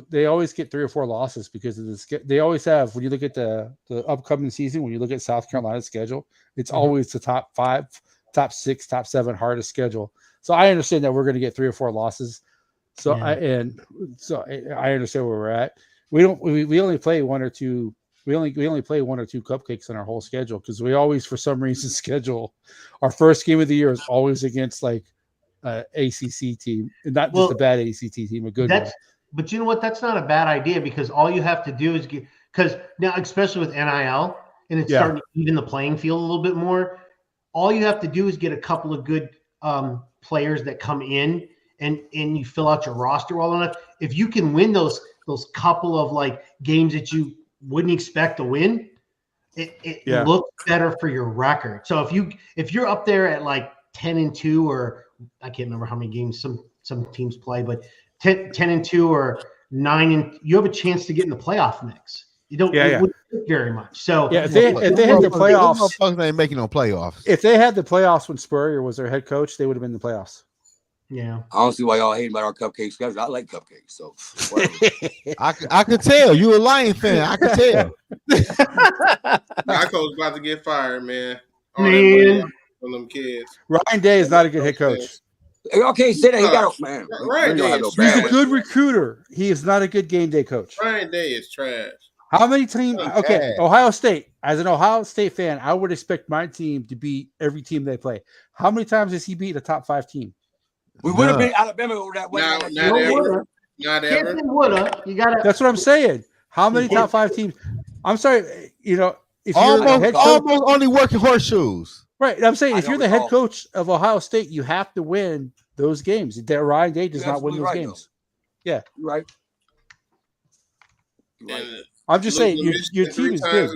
they always get 3 or 4 losses because of this. They always have. When you look at the upcoming season, when you look at South Carolina's schedule, it's always the top 5, top 6, top 7 hardest schedule. So I understand that we're going to get 3 or 4 losses. So I understand where we're at. We only play 1 or 2. We only play 1 or 2 cupcakes on our whole schedule because we always, for some reason, schedule our first game of the year is always against like ACC team, and not just a bad ACC team, a good one. But you know what? That's not a bad idea because all you have to do is get, because now, especially with NIL, and it's starting to even the playing field a little bit more. All you have to do is get a couple of good players that come in, and you fill out your roster well enough. If you can win those couple of like games that you wouldn't expect to win, it looks better for your record. So if you're up there at like 10-2, or I can't remember how many games some teams play, but 10-2 or 9, you have a chance to get in the playoff mix. You don't wouldn't take very much. So if they had the playoffs, they ain't making no playoffs. If they had the playoffs when Spurrier was their head coach, they would have been in the playoffs. Yeah, I don't see why y'all hating about our cupcake schedule. I like cupcakes, so I could tell you a Lion fan. I could tell. My coach about to get fired, man. All Man. that money from them kids. Ryan Day is not a good head coach. Y'all can't say that. He got a man. Ryan Day is He's a good recruiter. He is not a good game day coach. Ryan Day is trash. How many teams? Okay, Ohio State. As an Ohio State fan, I would expect my team to beat every team they play. How many times has he beat a top 5 team? We would have beat Alabama over that way. Not ever. You gotta. That's what I'm saying. How many top 5 teams? I'm sorry. If you're almost only working horseshoes. Right. I'm saying if you're the head coach of Ohio State, you have to win those games. That Ryan Day does not win those games. Though. Yeah. Right. I'm just saying your team is good.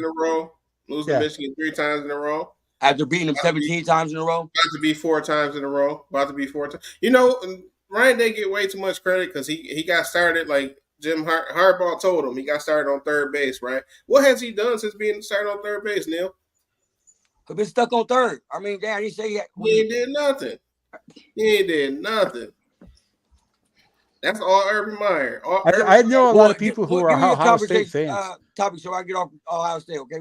Lose to Michigan 3 times in a row. After beating them 17 times in a row? About to be 4 times in a row. About to be 4 times. You know, Ryan Day get way too much credit because he got started like Jim Harbaugh told him. He got started on third base, right? What has he done since being started on third base, Neil? He's been stuck on third. I mean, damn, he said he ain't did nothing. He ain't did nothing. That's all Urban Meyer. I know a lot of people who are Ohio State fans. Topic, so I get off Ohio State, okay?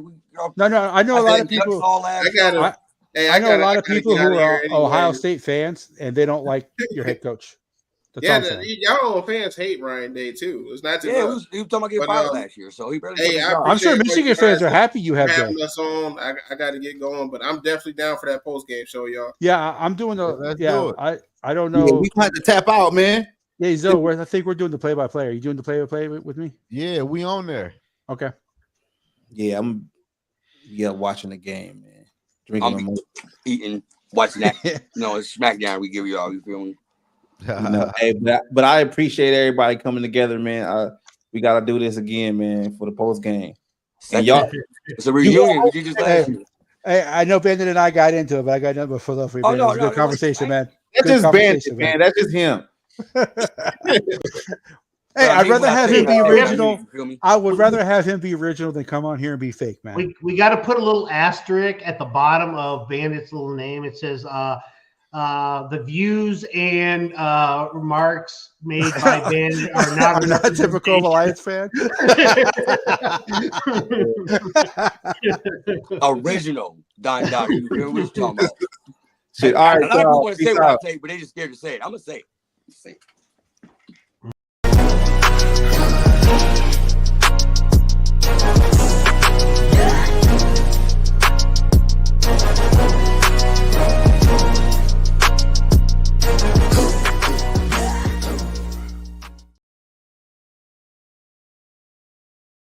No, I know a lot of people. I know a lot of people who are Ohio State fans, and they don't like your head coach. Y'all fans hate Ryan Day too. It's not too. He was talking about getting fired last year, so he barely. I'm sure Michigan fans are happy you have having us on. I got to get going, but I'm definitely down for that post game show, y'all. Yeah, I'm doing the. I don't know. Yeah, we had to tap out, man. Yeah, Zoe, I think we're doing the play-by-play. Are you doing the play-by-play with me? Yeah, we on there. Okay. Yeah, I'm watching the game, man. Drinking, eating, watching that. It's SmackDown we give y'all. You feel me? But I appreciate everybody coming together, man. We got to do this again, man, for the post game. And y'all, it's a reunion. Hey, I know Bandit and I got into it, but I got nothing but for love for you. It was a good conversation, man. That's just Bandit, man. That's just him. Hey, I'd rather have him be original. I would rather have him be original than come on here and be fake, man. We got to put a little asterisk at the bottom of Bandit's little name. It says the views and remarks made by Bandit are not typical Alliance fan. Original Don Dottie. You hear what he's talking about? Shit, all right, a lot of people want to say what I say, but they just scared to say it. I'm gonna say it.